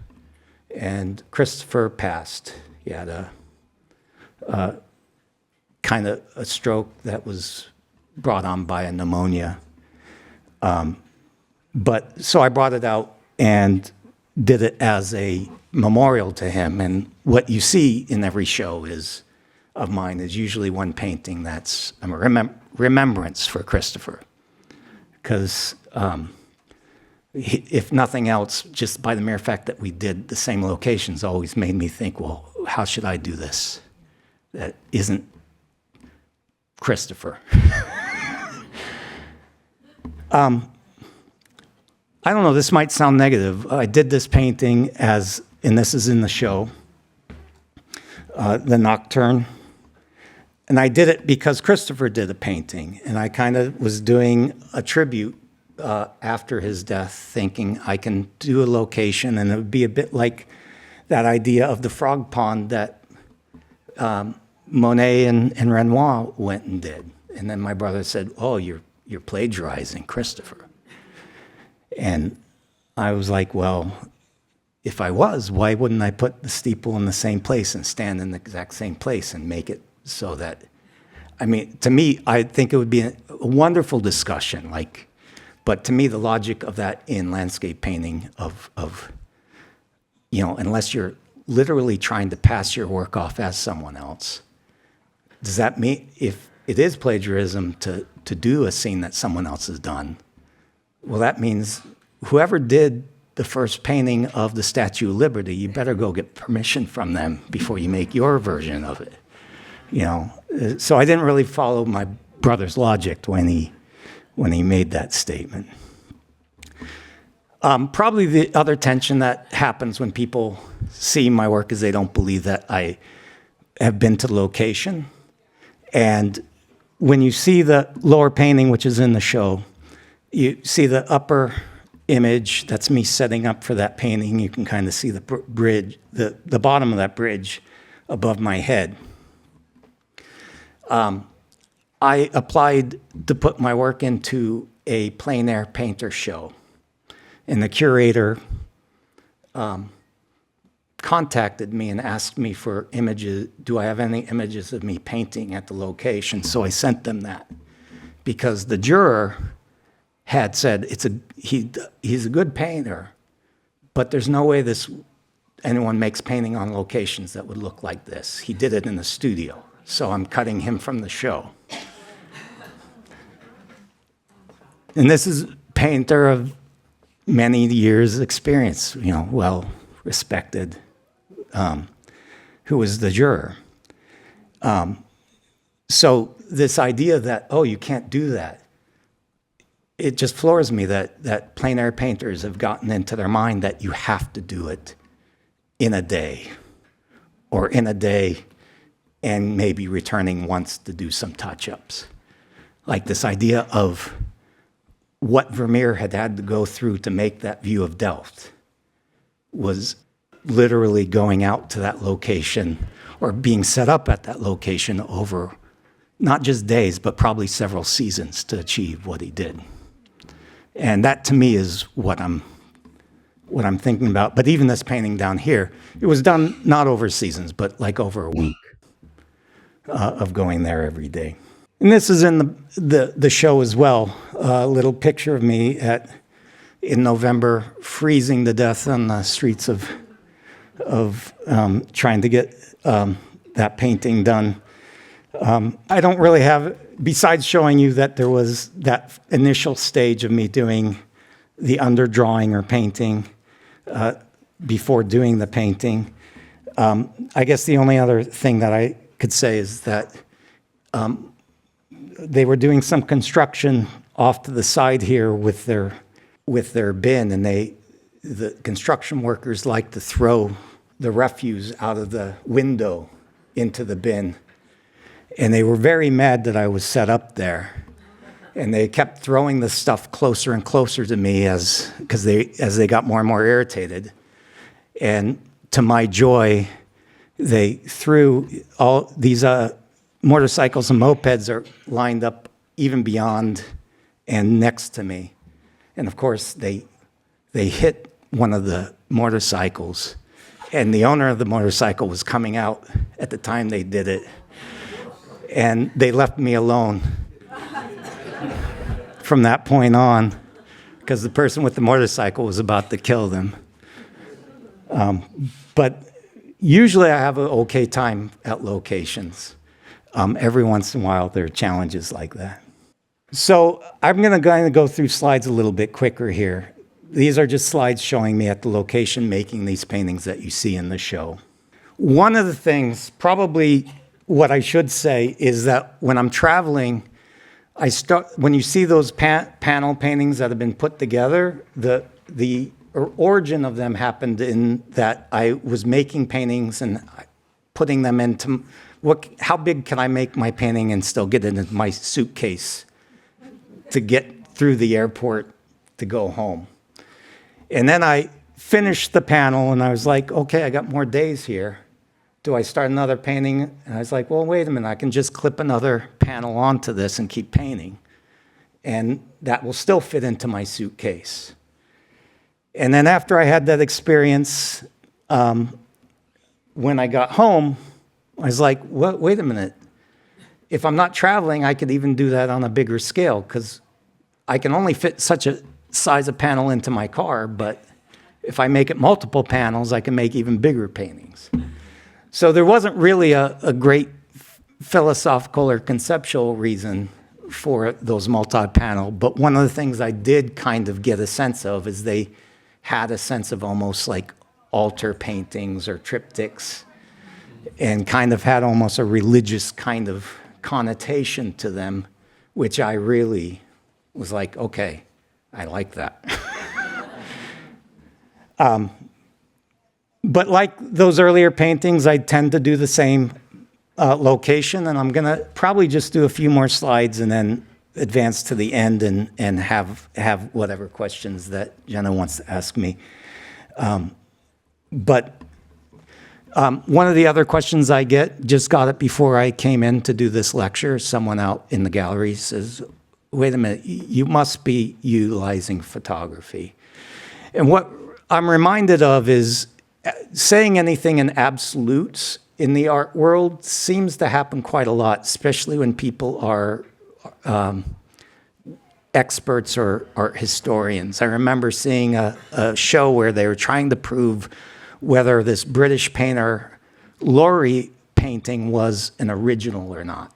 And Christopher passed. He had a kind of a stroke that was brought on by a pneumonia. But so I brought it out and did it as a memorial to him. And what you see in every show of mine is usually one painting that's a remembrance for Christopher. Because if nothing else, just by the mere fact that we did the same locations always made me think, well, how should I do this? That isn't Christopher. I don't know, this might sound negative. I did this painting and this is in the show, the Nocturne. And I did it because Christopher did a painting, and I kind of was doing a tribute after his death, thinking I can do a location, and it would be a bit like that idea of the frog pond that Monet and Renoir went and did. And then my brother said, oh, you're plagiarizing Christopher. And I was like, well, if I was, why wouldn't I put the steeple in the same place and stand in the exact same place and make it so that, I mean, to me, I think it would be a wonderful discussion, but to me, the logic of that in landscape painting of unless you're literally trying to pass your work off as someone else, does that mean if it is plagiarism to do a scene that someone else has done, well, that means whoever did the first painting of the Statue of Liberty, you better go get permission from them before you make your version of it. So I didn't really follow my brother's logic when he made that statement. Probably the other tension that happens when people see my work is they don't believe that I have been to the location. And when you see the lower painting, which is in the show, you see the upper image, that's me setting up for that painting. You can kind of see the bridge, the bottom of that bridge above my head. I applied to put my work into a plein air painter show. And the curator contacted me and asked me for images. Do I have any images of me painting at the location? So I sent them that. Because the juror had said he's a good painter, but there's no way anyone makes painting on locations that would look like this. He did it in the studio, so I'm cutting him from the show. And this is a painter of many years' experience, well respected, who was the juror. So this idea that, oh, you can't do that, it just floors me that plein air painters have gotten into their mind that you have to do it in a day and maybe returning once to do some touch-ups. Like this idea of what Vermeer had to go through to make that view of Delft was literally going out to that location or being set up at that location over not just days, but probably several seasons to achieve what he did. And that to me is what I'm thinking about. But even this painting down here, it was done not over seasons, but like over a week of going there every day. And this is in the show as well. A little picture of me in November, freezing to death on the streets of trying to get that painting done. I don't really have, besides showing you that there was that initial stage of me doing the underdrawing or painting before doing the painting, I guess the only other thing that I could say is that they were doing some construction off to the side here with their bin, and the construction workers like to throw the refuse out of the window into the bin. And they were very mad that I was set up there. And they kept throwing this stuff closer and closer to me as they got more and more irritated. And to my joy, they threw all these motorcycles and mopeds are lined up even beyond and next to me. And of course, they hit one of the motorcycles, and the owner of the motorcycle was coming out at the time they did it, and they left me alone from that point on, because the person with the motorcycle was about to kill them. But usually I have an okay time at locations. Every once in a while there are challenges like that. So I'm going to go through slides a little bit quicker here. These are just slides showing me at the location making these paintings that you see in the show. One of the things, probably what I should say, is that when I'm traveling, when you see those panel paintings that have been put together, the origin of them happened in that I was making paintings and putting them into, how big can I make my painting and still get it in my suitcase to get through the airport to go home. And then I finished the panel and I was like, okay, I got more days here. Do I start another painting? And I was like, well, wait a minute, I can just clip another panel onto this and keep painting. And that will still fit into my suitcase. And then after I had that experience, when I got home, I was like, wait a minute. If I'm not traveling, I could even do that on a bigger scale, because I can only fit such a size of panel into my car, but if I make it multiple panels, I can make even bigger paintings. So there wasn't really a great philosophical or conceptual reason for those multi-panel, but one of the things I did kind of get a sense of is they had a sense of almost like altar paintings or triptychs, and kind of had almost a religious kind of connotation to them, which I really was like, okay, I like that. But like those earlier paintings, I tend to do the same location, and I'm going to probably just do a few more slides and then advance to the end and have whatever questions that Jenna wants to ask me. But one of the other questions I just got it before I came in to do this lecture. Someone out in the gallery says, wait a minute, you must be utilizing photography. And what I'm reminded of is saying anything in absolutes in the art world seems to happen quite a lot, especially when people are experts or art historians. I remember seeing a show where they were trying to prove whether this British painter Laurie painting was an original or not.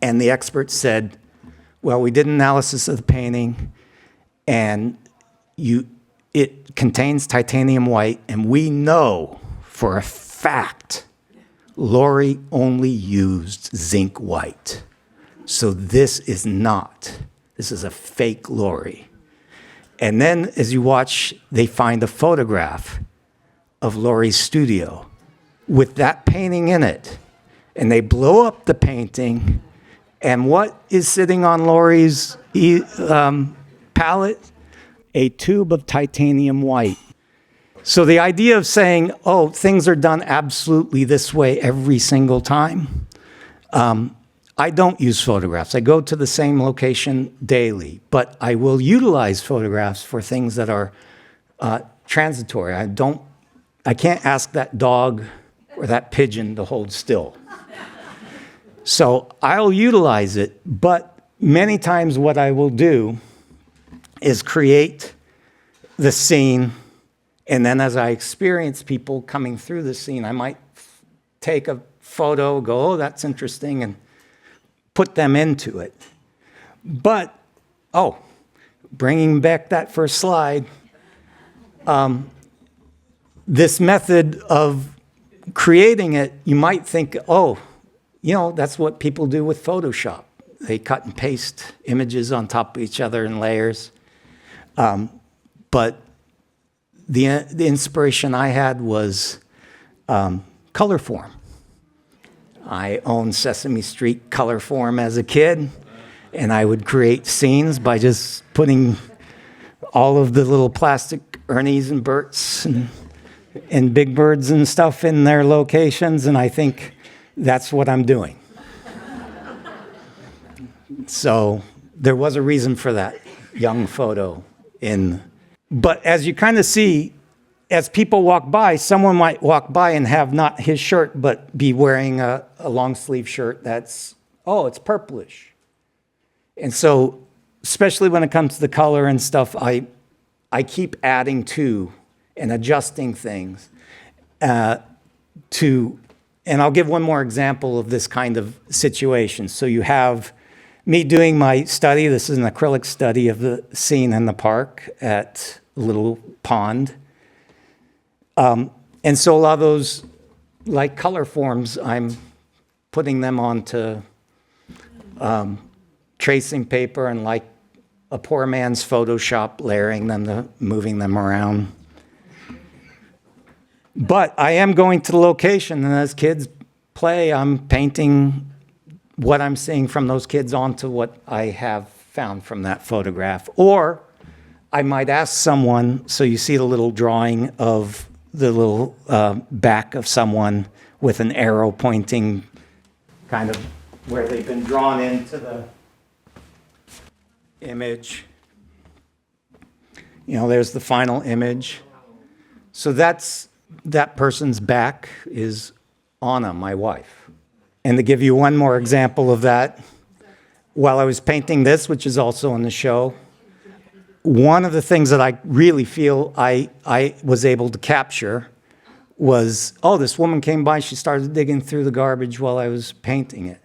And the expert said, well, we did an analysis of the painting, and it contains titanium white, and we know for a fact Laurie only used zinc white. So this is a fake Laurie. And then as you watch, they find a photograph of Laurie's studio with that painting in it. And they blow up the painting, and what is sitting on Laurie's palette? A tube of titanium white. So the idea of saying, oh, things are done absolutely this way every single time, I don't use photographs. I go to the same location daily, but I will utilize photographs for things that are transitory. I can't ask that dog or that pigeon to hold still. So I'll utilize it, but many times what I will do is create the scene, and then as I experience people coming through the scene, I might take a photo, go, oh, that's interesting, and put them into it. But, bringing back that first slide, this method of creating it, you might think, that's what people do with Photoshop. They cut and paste images on top of each other in layers. But the inspiration I had was color form. I owned Sesame Street color form as a kid, And I would create scenes by just putting all of the little plastic Ernies and Berts and Big Birds and stuff in their locations, and I think that's what I'm doing. So there was a reason for that young photo in. But as you kind of see, as people walk by, someone might walk by and have not his shirt, but be wearing a long sleeve shirt that's, oh, it's purplish. And so, especially when it comes to the color and stuff, I keep adding to and adjusting things and I'll give one more example of this kind of situation. So you have me doing my study. This is an acrylic study of the scene in the park at a little pond. And so a lot of those, like color forms, I'm putting them onto tracing paper and like a poor man's Photoshop, layering them, moving them around. But I am going to the location, and as kids play, I'm painting what I'm seeing from those kids onto what I have found from that photograph. Or I might ask someone, so you see the little drawing of the little back of someone with an arrow pointing kind of where they've been drawn into the image. You know, there's the final image. So that person's back is Anna, my wife. And to give you one more example of that, while I was painting this, which is also in the show, one of the things that I really feel I was able to capture was, oh, this woman came by, she started digging through the garbage while I was painting it.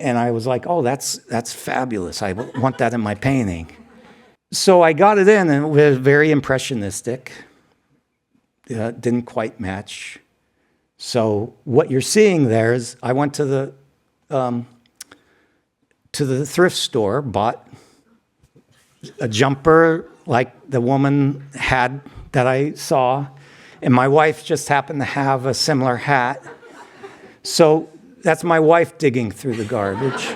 And I was like, oh, that's fabulous. I want that in my painting. So I got it in, and it was very impressionistic. Didn't quite match. So what you're seeing there is I went to the thrift store, bought a jumper like the woman had that I saw, and my wife just happened to have a similar hat. So that's my wife digging through the garbage.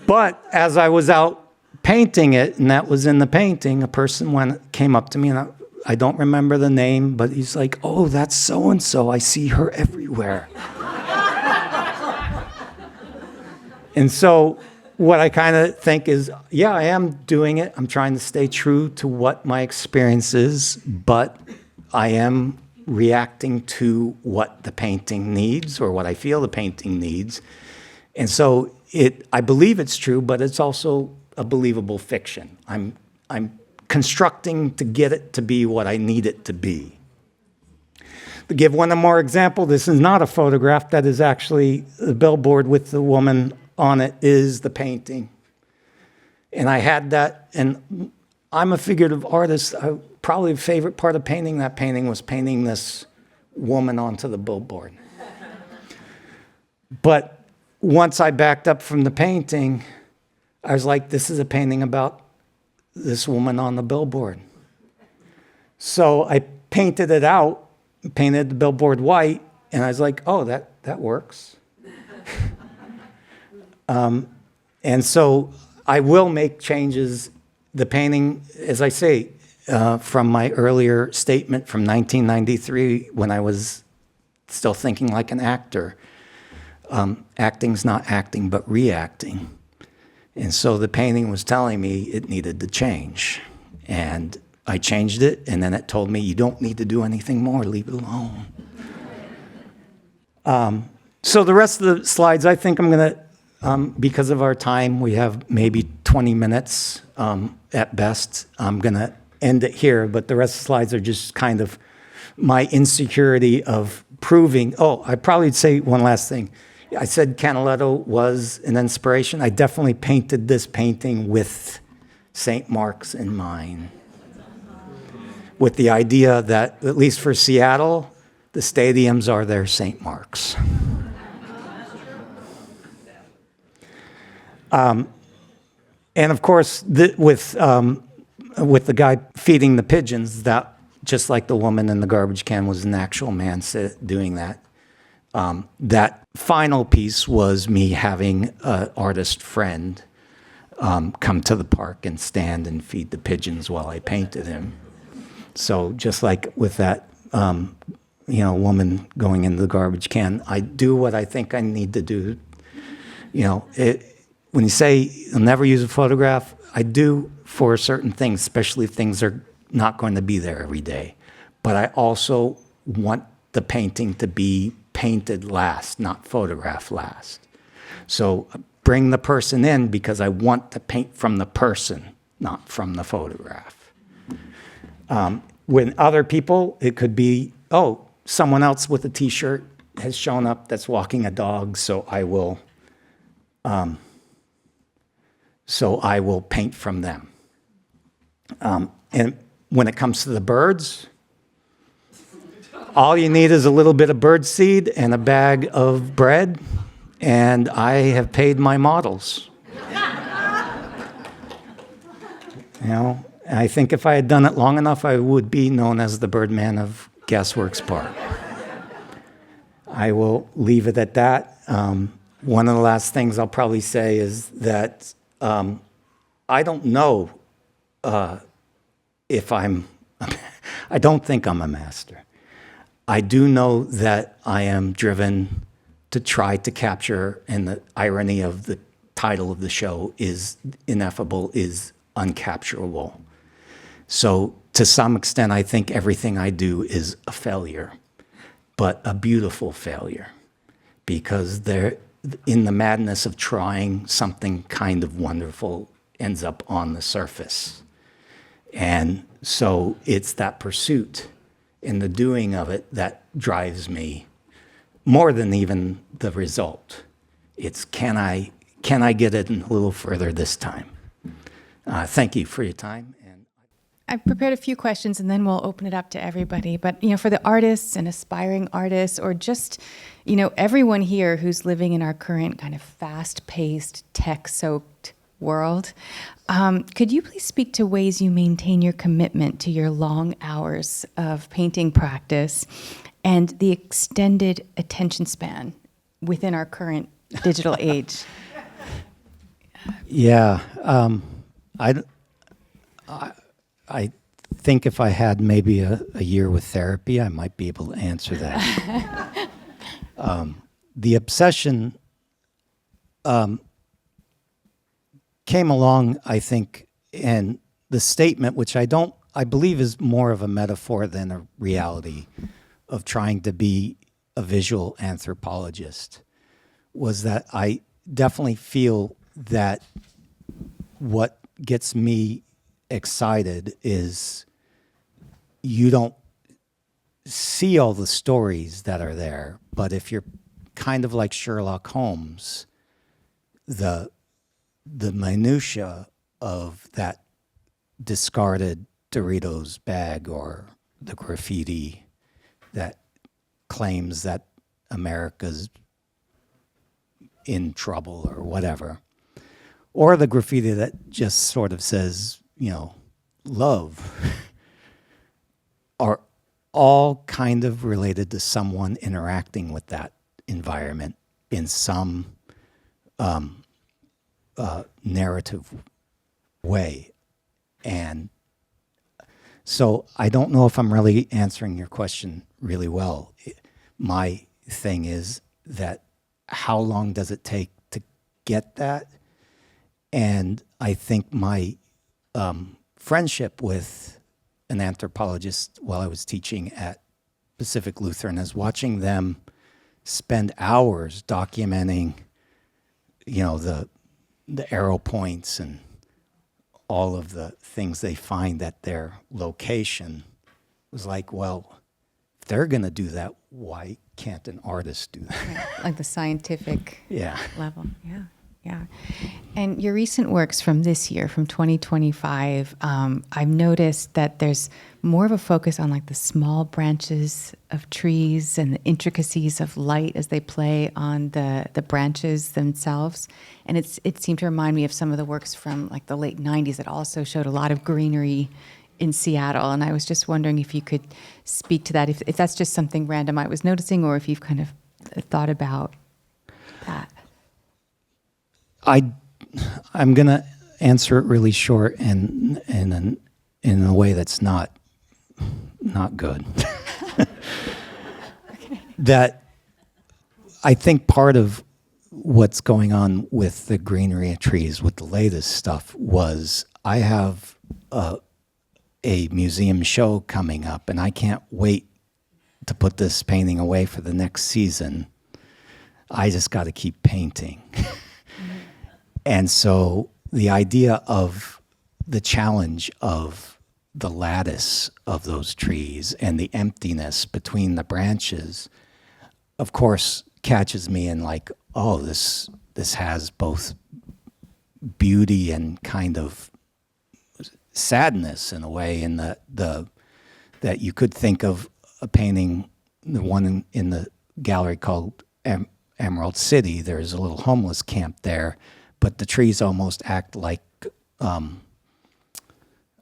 But as I was out painting it, and that was in the painting, a person came up to me, and I don't remember the name, but he's like, oh, that's so-and-so. I see her everywhere. And so what I kind of think is, yeah, I am doing it. I'm trying to stay true to what my experience is, but I am reacting to what the painting needs or what I feel the painting needs. And so I believe it's true, but it's also a believable fiction. I'm constructing to get it to be what I need it to be. To give one more example, this is not a photograph. That is actually the billboard with the woman on it is the painting. And I had that, and I'm a figurative artist. Probably the favorite part of painting that painting was painting this woman onto the billboard. But once I backed up from the painting, I was like, this is a painting about this woman on the billboard. So I painted it out, painted the billboard white, and I was like, oh, that works. And so I will make changes. The painting, as I say, from my earlier statement from 1993, when I was still thinking like an actor, acting's not acting, but reacting. And so the painting was telling me it needed to change. And I changed it, and then it told me, you don't need to do anything more, leave it alone. So the rest of the slides, I think I'm going to, because of our time, we have maybe 20 minutes at best. I'm going to end it here, but the rest of the slides are just kind of my insecurity of proving. Oh, I'd probably say one last thing. I said Canaletto was an inspiration. I definitely painted this painting with St. Mark's in mind, with the idea that, at least for Seattle, the stadiums are their St. Mark's. And of course, with the guy feeding the pigeons, that just like the woman in the garbage can was an actual man doing that. That final piece was me having an artist friend come to the park and stand and feed the pigeons while I painted him. So just like with that, woman going into the garbage can, I do what I think I need to do. When you say you'll never use a photograph, I do for certain things, especially if things are not going to be there every day. But I also want the painting to be painted last, not photographed last. So bring the person in because I want to paint from the person, not from the photograph. When other people, it could be, someone else with a T-shirt has shown up that's walking a dog, so I will paint from them. And when it comes to the birds, all you need is a little bit of bird seed and a bag of bread, and I have paid my models. I think if I had done it long enough, I would be known as the Birdman of Gasworks Park. I will leave it at that. One of the last things I'll probably say is that I don't know if I don't think I'm a master. I do know that I am driven to try to capture, and the irony of the title of the show is ineffable, is uncapturable. So to some extent, I think everything I do is a failure, but a beautiful failure, because in the madness of trying, something kind of wonderful ends up on the surface. And so it's that pursuit and the doing of it that drives me more than even the result. It's can I get it a little further this time? Thank you for your time. I've prepared a few questions and then we'll open it up to everybody. But, for the artists and aspiring artists, or just, everyone here who's living in our current kind of fast-paced, tech-soaked world, could you please speak to ways you maintain your commitment to your long hours of painting practice and the extended attention span within our current digital age? Yeah. I think if I had maybe a year with therapy, I might be able to answer that. The obsession came along, I think, and the statement, which I believe is more of a metaphor than a reality, of trying to be a visual anthropologist, was that I definitely feel that what gets me excited is you don't see all the stories that are there, but if you're kind of like Sherlock Holmes, the minutia of that discarded Doritos bag or the graffiti that claims that America's in trouble or whatever, or the graffiti that just sort of says, love, are all kind of related to someone interacting with that environment in some narrative way. And so I don't know if I'm really answering your question really well. My thing is that how long does it take to get that? And I think my friendship with an anthropologist while I was teaching at Pacific Lutheran is watching them spend hours documenting, the arrow points and all of the things they find at their location. It was like, well, if they're going to do that, why can't an artist do that? Right, like the scientific level. Yeah. Yeah. And your recent works from this year, from 2025, I've noticed that there's more of a focus on like the small branches of trees and the intricacies of light as they play on the branches themselves. And it seemed to remind me of some of the works from like the late 90s that also showed a lot of greenery in Seattle. And I was just wondering if you could speak to that, if that's just something random I was noticing, or if you've kind of thought about that? I'm gonna answer it really short and in a way that's not good. That I think part of what's going on with the greenery and trees with the latest stuff was I have a museum show coming up, and I can't wait to put this painting away for the next season. I just got to keep painting. And so the idea of the challenge of the lattice of those trees and the emptiness between the branches, of course, catches me in like, oh, this has both beauty and kind of sadness in a way, in the that you could think of a painting, the one in the gallery called Emerald City. There's a little homeless camp there, but the trees almost act like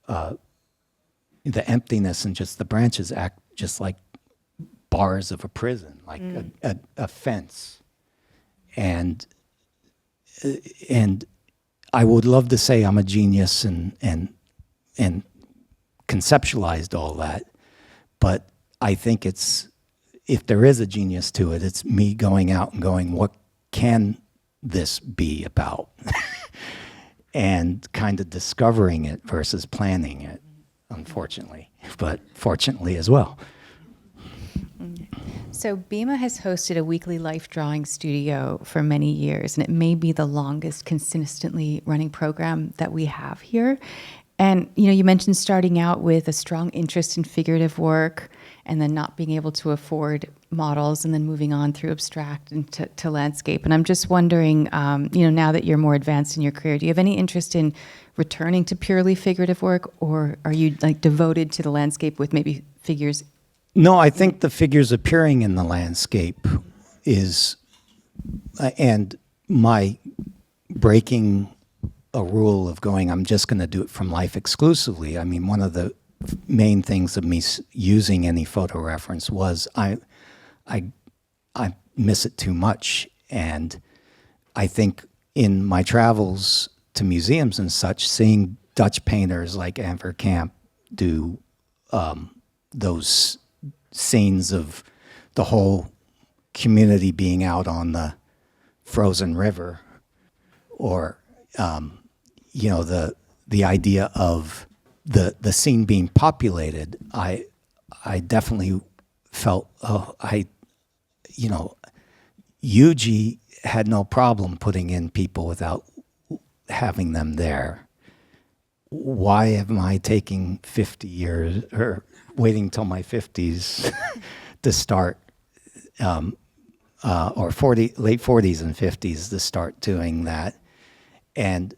the emptiness, and just the branches act just like bars of a prison, like a fence. And I would love to say I'm a genius and conceptualized all that, but I think if there is a genius to it, it's me going out and going, what can this be about? And kind of discovering it versus planning it, unfortunately, but fortunately as well. So BIMA has hosted a weekly life drawing studio for many years, and it may be the longest consistently running program that we have here. And, you mentioned starting out with a strong interest in figurative work and then not being able to afford models and then moving on through abstract and to landscape. And I'm just wondering, now that you're more advanced in your career, do you have any interest in returning to purely figurative work, or are you like devoted to the landscape with maybe figures? No, I think the figures appearing in the landscape is, and my breaking a rule of going, I'm just going to do it from life exclusively. I mean, one of the main things of me using any photo reference was I miss it too much. And I think in my travels to museums and such, seeing Dutch painters like Anver Kamp do those scenes of the whole community being out on the frozen river, or the idea of the scene being populated, I definitely felt, Yuji had no problem putting in people without having them there. Why am I taking 50 years or waiting till my 50s to start, or late 40s and 50s to start doing that? And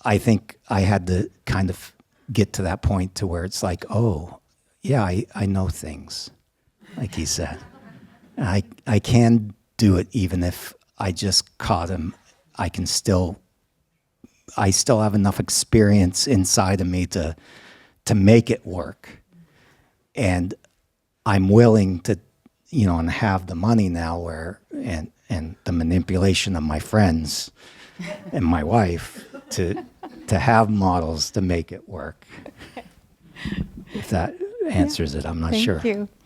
I think I had to kind of get to that point to where it's like, oh, yeah, I know things, like he said. I can do it even if I just caught him. I still have enough experience inside of me to make it work. And I'm willing to, and have the money now and the manipulation of my friends and my wife to have models to make it work. If that answers it, I'm not sure.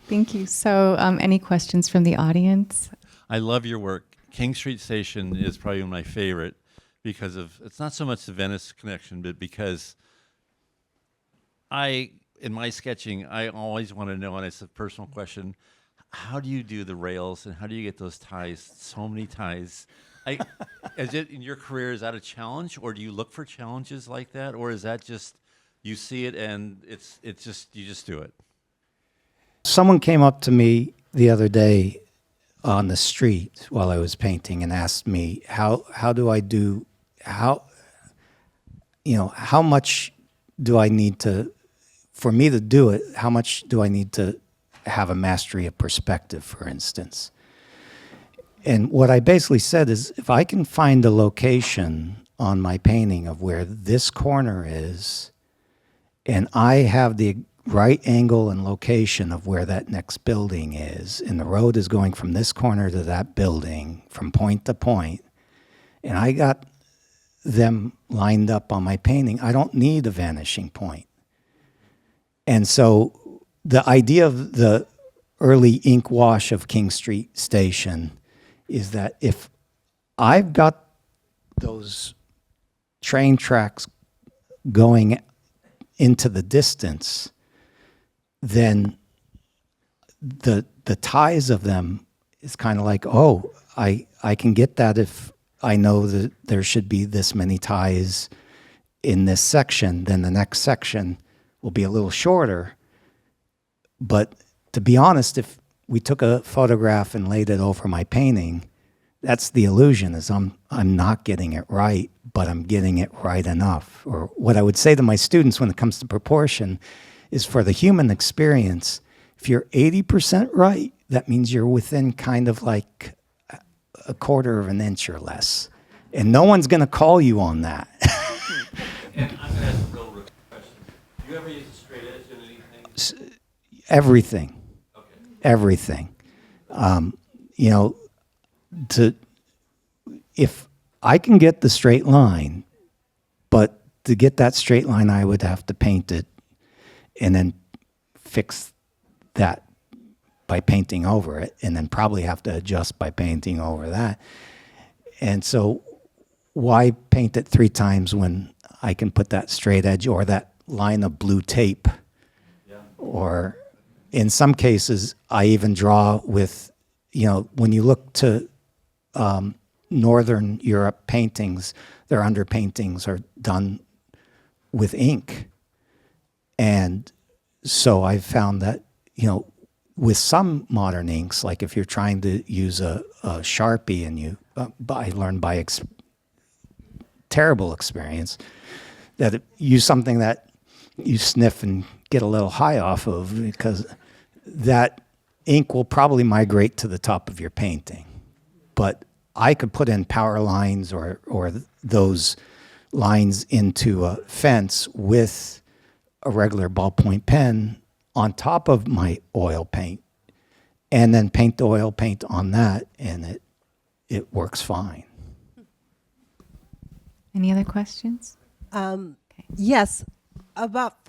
Thank you. So any questions from the audience? I love your work. King Street Station is probably my favorite because it's not so much the Venice connection, but because in my sketching, I always want to know, and it's a personal question, how do you do the rails and how do you get those ties, so many ties? Is it in your career, is that a challenge, or do you look for challenges like that, or is that just you see it and it's just you just do it? Someone came up to me the other day on the street while I was painting and asked me how much do I need to, for me to do it, how much do I need to have a mastery of perspective, for instance? And what I basically said is, if I can find a location on my painting of where this corner is, and I have the right angle and location of where that next building is, and the road is going from this corner to that building from point to point, and I got them lined up on my painting, I don't need a vanishing point. And so the idea of the early ink wash of King Street Station is that if I've got those train tracks going into the distance, then the ties of them is kind of like, oh, I can get that if I know that there should be this many ties in this section, then the next section will be a little shorter. But to be honest, if we took a photograph and laid it over my painting, that's the illusion, is I'm not getting it right, but I'm getting it right enough. Or what I would say to my students when it comes to proportion is, for the human experience, if you're 80% right, that means you're within kind of like a quarter of an inch or less. And no one's going to call you on that. And I'm going to ask a real question. Do you ever use a straight edge in anything? Everything. Okay. Everything. If I can get the straight line, but to get that straight line, I would have to paint it and then fix that by painting over it, and then probably have to adjust by painting over that. And so why paint it 3 times when I can put that straight edge or that line of blue tape? Yeah. Or in some cases, I even draw with, when you look to Northern Europe paintings, their underpaintings are done with ink. And so I've found that, with some modern inks, like if you're trying to use a Sharpie, and I learned by terrible experience that use something that you sniff and get a little high off of, because that ink will probably migrate to the top of your painting. But I could put in power lines or those lines into a fence with a regular ballpoint pen on top of my oil paint, and then paint the oil paint on that, and it works fine. Any other questions? Yes, about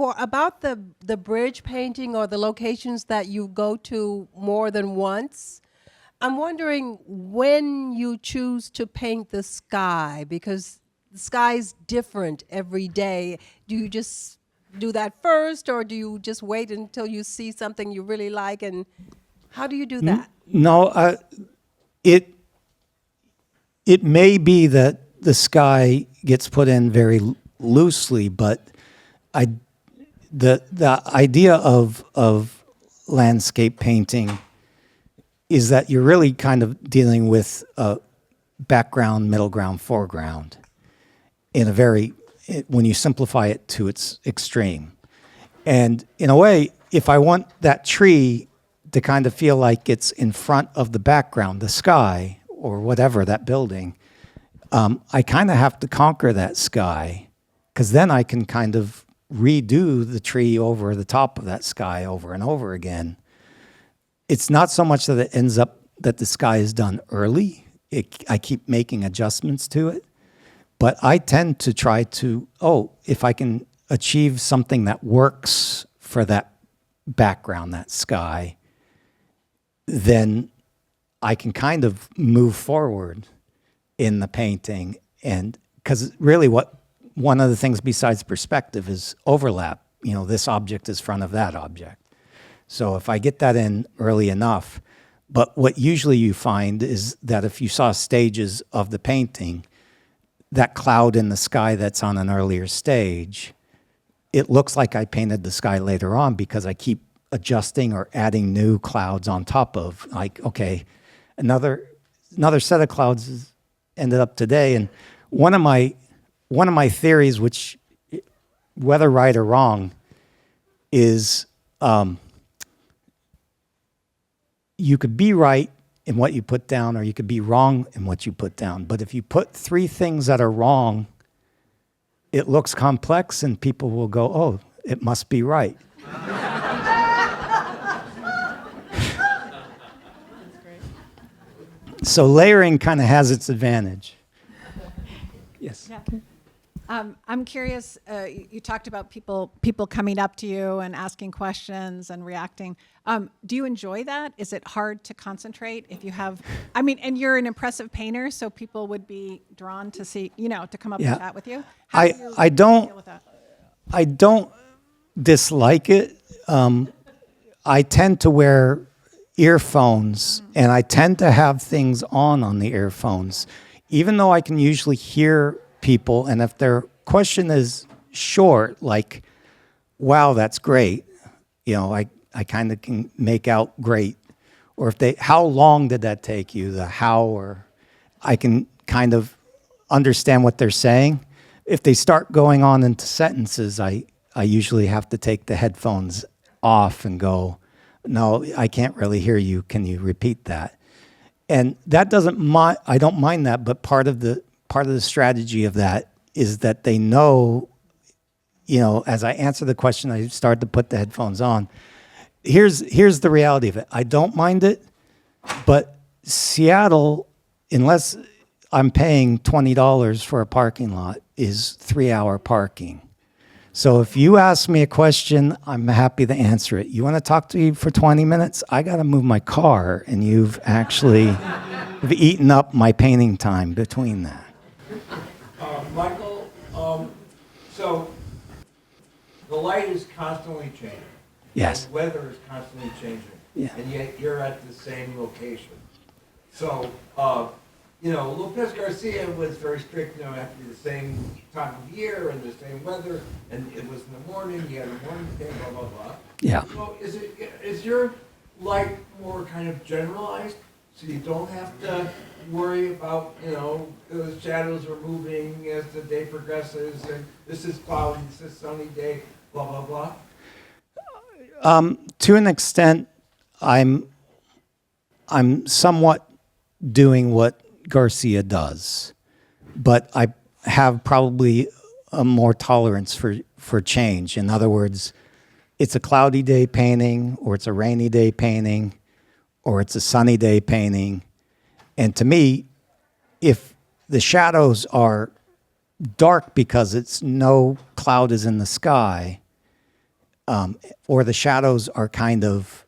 the bridge painting or the locations that you go to more than once. I'm wondering when you choose to paint the sky, because the sky's different every day. Do you just do that first, or do you just wait until you see something you really like, and how do you do that? No, it may be that the sky gets put in very loosely, but the idea of landscape painting is that you're really kind of dealing with background, middle ground, foreground in a very, when you simplify it to its extreme. And in a way, if I want that tree to kind of feel like it's in front of the background, the sky, or whatever, that building, I kind of have to conquer that sky, because then I can kind of redo the tree over the top of that sky over and over again. It's not so much that it ends up that the sky is done early. I keep making adjustments to it. But I tend to try to, if I can achieve something that works for that background, that sky, then I can kind of move forward in the painting. And because really one of the things besides perspective is overlap. This object is front of that object. So if I get that in early enough, but what usually you find is that if you saw stages of the painting, that cloud in the sky that's on an earlier stage, it looks like I painted the sky later on, because I keep adjusting or adding new clouds on top of, like, okay, another set of clouds has ended up today. And one of my theories, which, whether right or wrong, is you could be right in what you put down, or you could be wrong in what you put down. But if you put 3 things that are wrong, it looks complex, and people will go, oh, it must be right. So layering kind of has its advantage. Yes. I'm curious. You talked about people coming up to you and asking questions and reacting. Do you enjoy that? Is it hard to concentrate if you have? I mean, and you're an impressive painter, so people would be drawn to see, to come up and chat with you. How do you I don't deal with that? I don't dislike it. I tend to wear earphones, and I tend to have things on the earphones, even though I can usually hear people, and if their question is short, like, wow, that's great, I kind of can make out great. Or if how long did that take you, the how, or I can kind of understand what they're saying. If they start going on into sentences, I usually have to take the headphones off and go, no, I can't really hear you. Can you repeat that? And that I don't mind that, but part of the strategy of that is that they know, as I answer the question, I start to put the headphones on. Here's the reality of it. I don't mind it, but Seattle, unless I'm paying $20 for a parking lot, is 3-hour parking. So if you ask me a question, I'm happy to answer it. You want to talk to me for 20 minutes? I got to move my car, and you've actually eaten up my painting time between that. Michael, so the light is constantly changing. Yes. The weather is constantly changing. Yeah. And yet you're at the same location. So, Lopez Garcia was very strict, it had to be the same time of year and the same weather, and it was in the morning, you had a morning thing, blah, blah, blah. Yeah. So is your light more kind of generalized, so you don't have to worry about, the shadows are moving as the day progresses, and this is cloudy, this is sunny day, blah, blah, blah? To an extent, I'm somewhat doing what Garcia does, but I have probably a more tolerance for change. In other words, it's a cloudy day painting, or it's a rainy day painting, or it's a sunny day painting. And to me, if the shadows are dark because it's no cloud is in the sky, or the shadows are kind of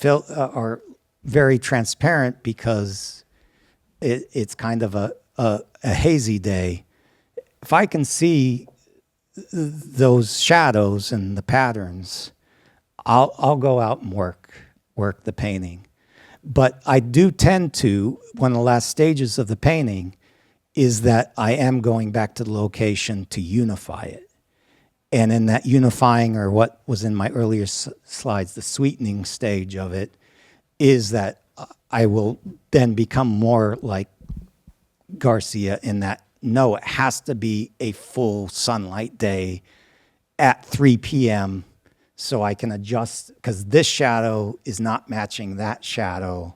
are very transparent because it's kind of a hazy day. If I can see those shadows and the patterns, I'll go out and work the painting. But I do tend to, one of the last stages of the painting is that I am going back to the location to unify it. And in that unifying, or what was in my earlier slides, the sweetening stage of it, is that I will then become more like Garcia in that, no, it has to be a full sunlight day at 3 p.m. so I can adjust, because this shadow is not matching that shadow,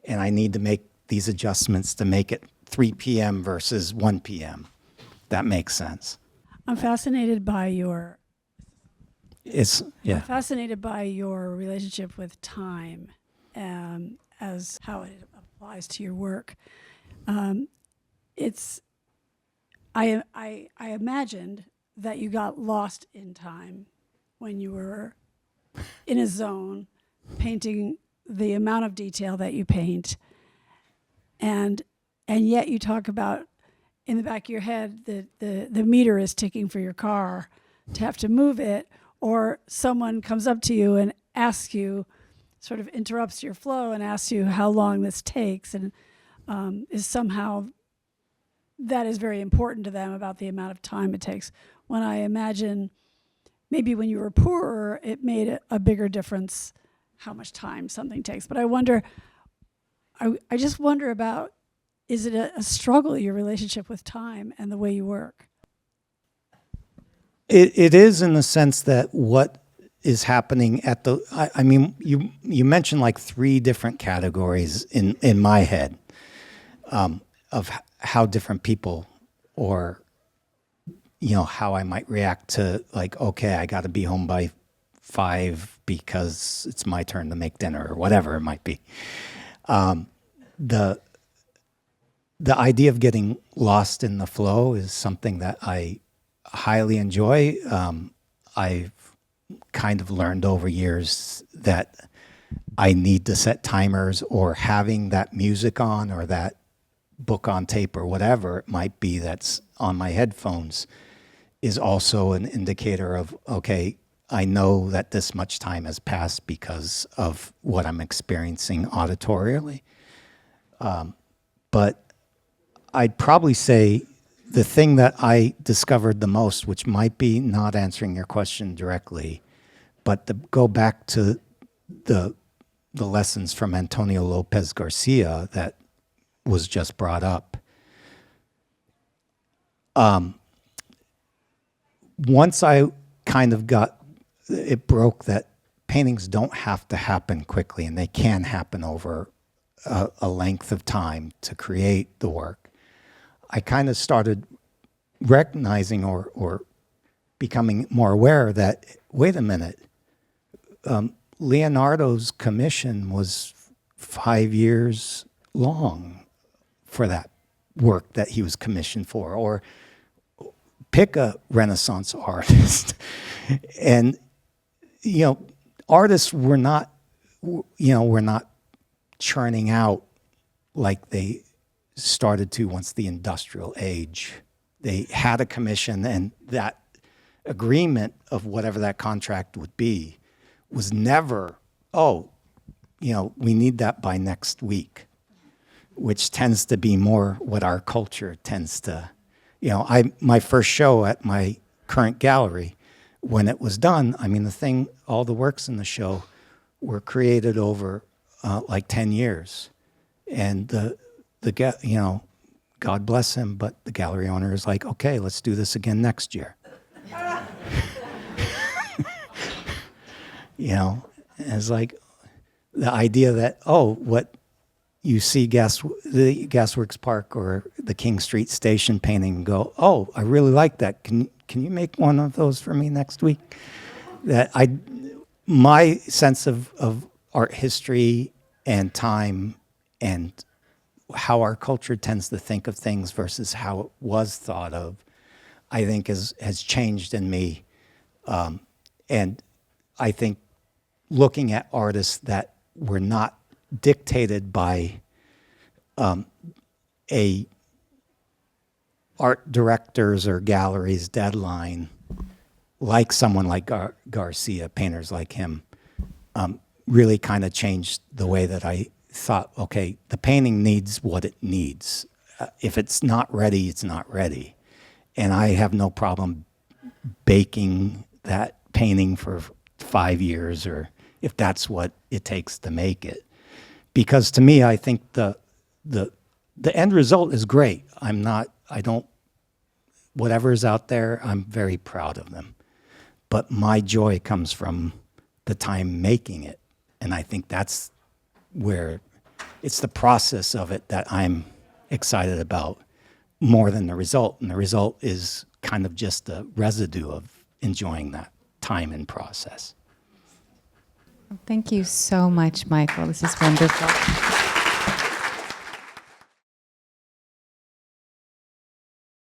and I need to make these adjustments to make it 3 p.m. versus 1 p.m. That makes sense. I'm fascinated by your Yeah. I'm fascinated by your relationship with time, as how it applies to your work. I imagined that you got lost in time when you were in a zone painting the amount of detail that you paint, and yet you talk about in the back of your head that the meter is ticking for your car to have to move it, or someone comes up to you and asks you, sort of interrupts your flow and asks you how long this takes, and is somehow that is very important to them about the amount of time it takes. When I imagine maybe when you were poorer, it made a bigger difference how much time something takes. But I wonder, I just wonder about, is it a struggle, your relationship with time and the way you work? It is, in the sense that what is happening at the, I mean, you mentioned like 3 different categories in my head of how different people, or, how I might react to, like, okay, I got to be home by 5 because it's my turn to make dinner, or whatever it might be. the idea of getting lost in the flow is something that I highly enjoy. I've kind of learned over years that I need to set timers, or having that music on or that book on tape or whatever it might be that's on my headphones is also an indicator of, okay, I know that this much time has passed because of what I'm experiencing auditorially. But I'd probably say the thing that I discovered the most, which might be not answering your question directly, but to go back to the lessons from Antonio Lopez Garcia that was just brought up. Once I kind of got it broke that paintings don't have to happen quickly, and they can happen over a length of time to create the work, I kind of started recognizing or becoming more aware that, wait a minute, Leonardo's commission was 5 years long for that work that he was commissioned for, or pick a Renaissance artist. And, artists were not, we're not churning out like they started to once the industrial age. They had a commission, and that agreement of whatever that contract would be was never, we need that by next week, which tends to be more what our culture tends to, my first show at my current gallery, when it was done, all the works in the show were created over like 10 years. And God bless him, but the gallery owner is like, okay, let's do this again next year. And it's like the idea that, what you see the Gasworks Park or the King Street Station painting and go, I really like that. Can you make one of those for me next week? My sense of art history and time and how our culture tends to think of things versus how it was thought of, I think has changed in me. And I think looking at artists that were not dictated by a art director's or gallery's deadline, like someone like Garcia, painters like him, really kind of changed the way that I thought, okay, the painting needs what it needs. If it's not ready, it's not ready. And I have no problem baking that painting for 5 years, or if that's what it takes to make it. Because to me, I think the end result is great. Whatever's out there, I'm very proud of them. But my joy comes from the time making it. And I think that's where it's the process of it that I'm excited about more than the result. And the result is kind of just the residue of enjoying that time and process. Thank you so much, Michael. This is wonderful.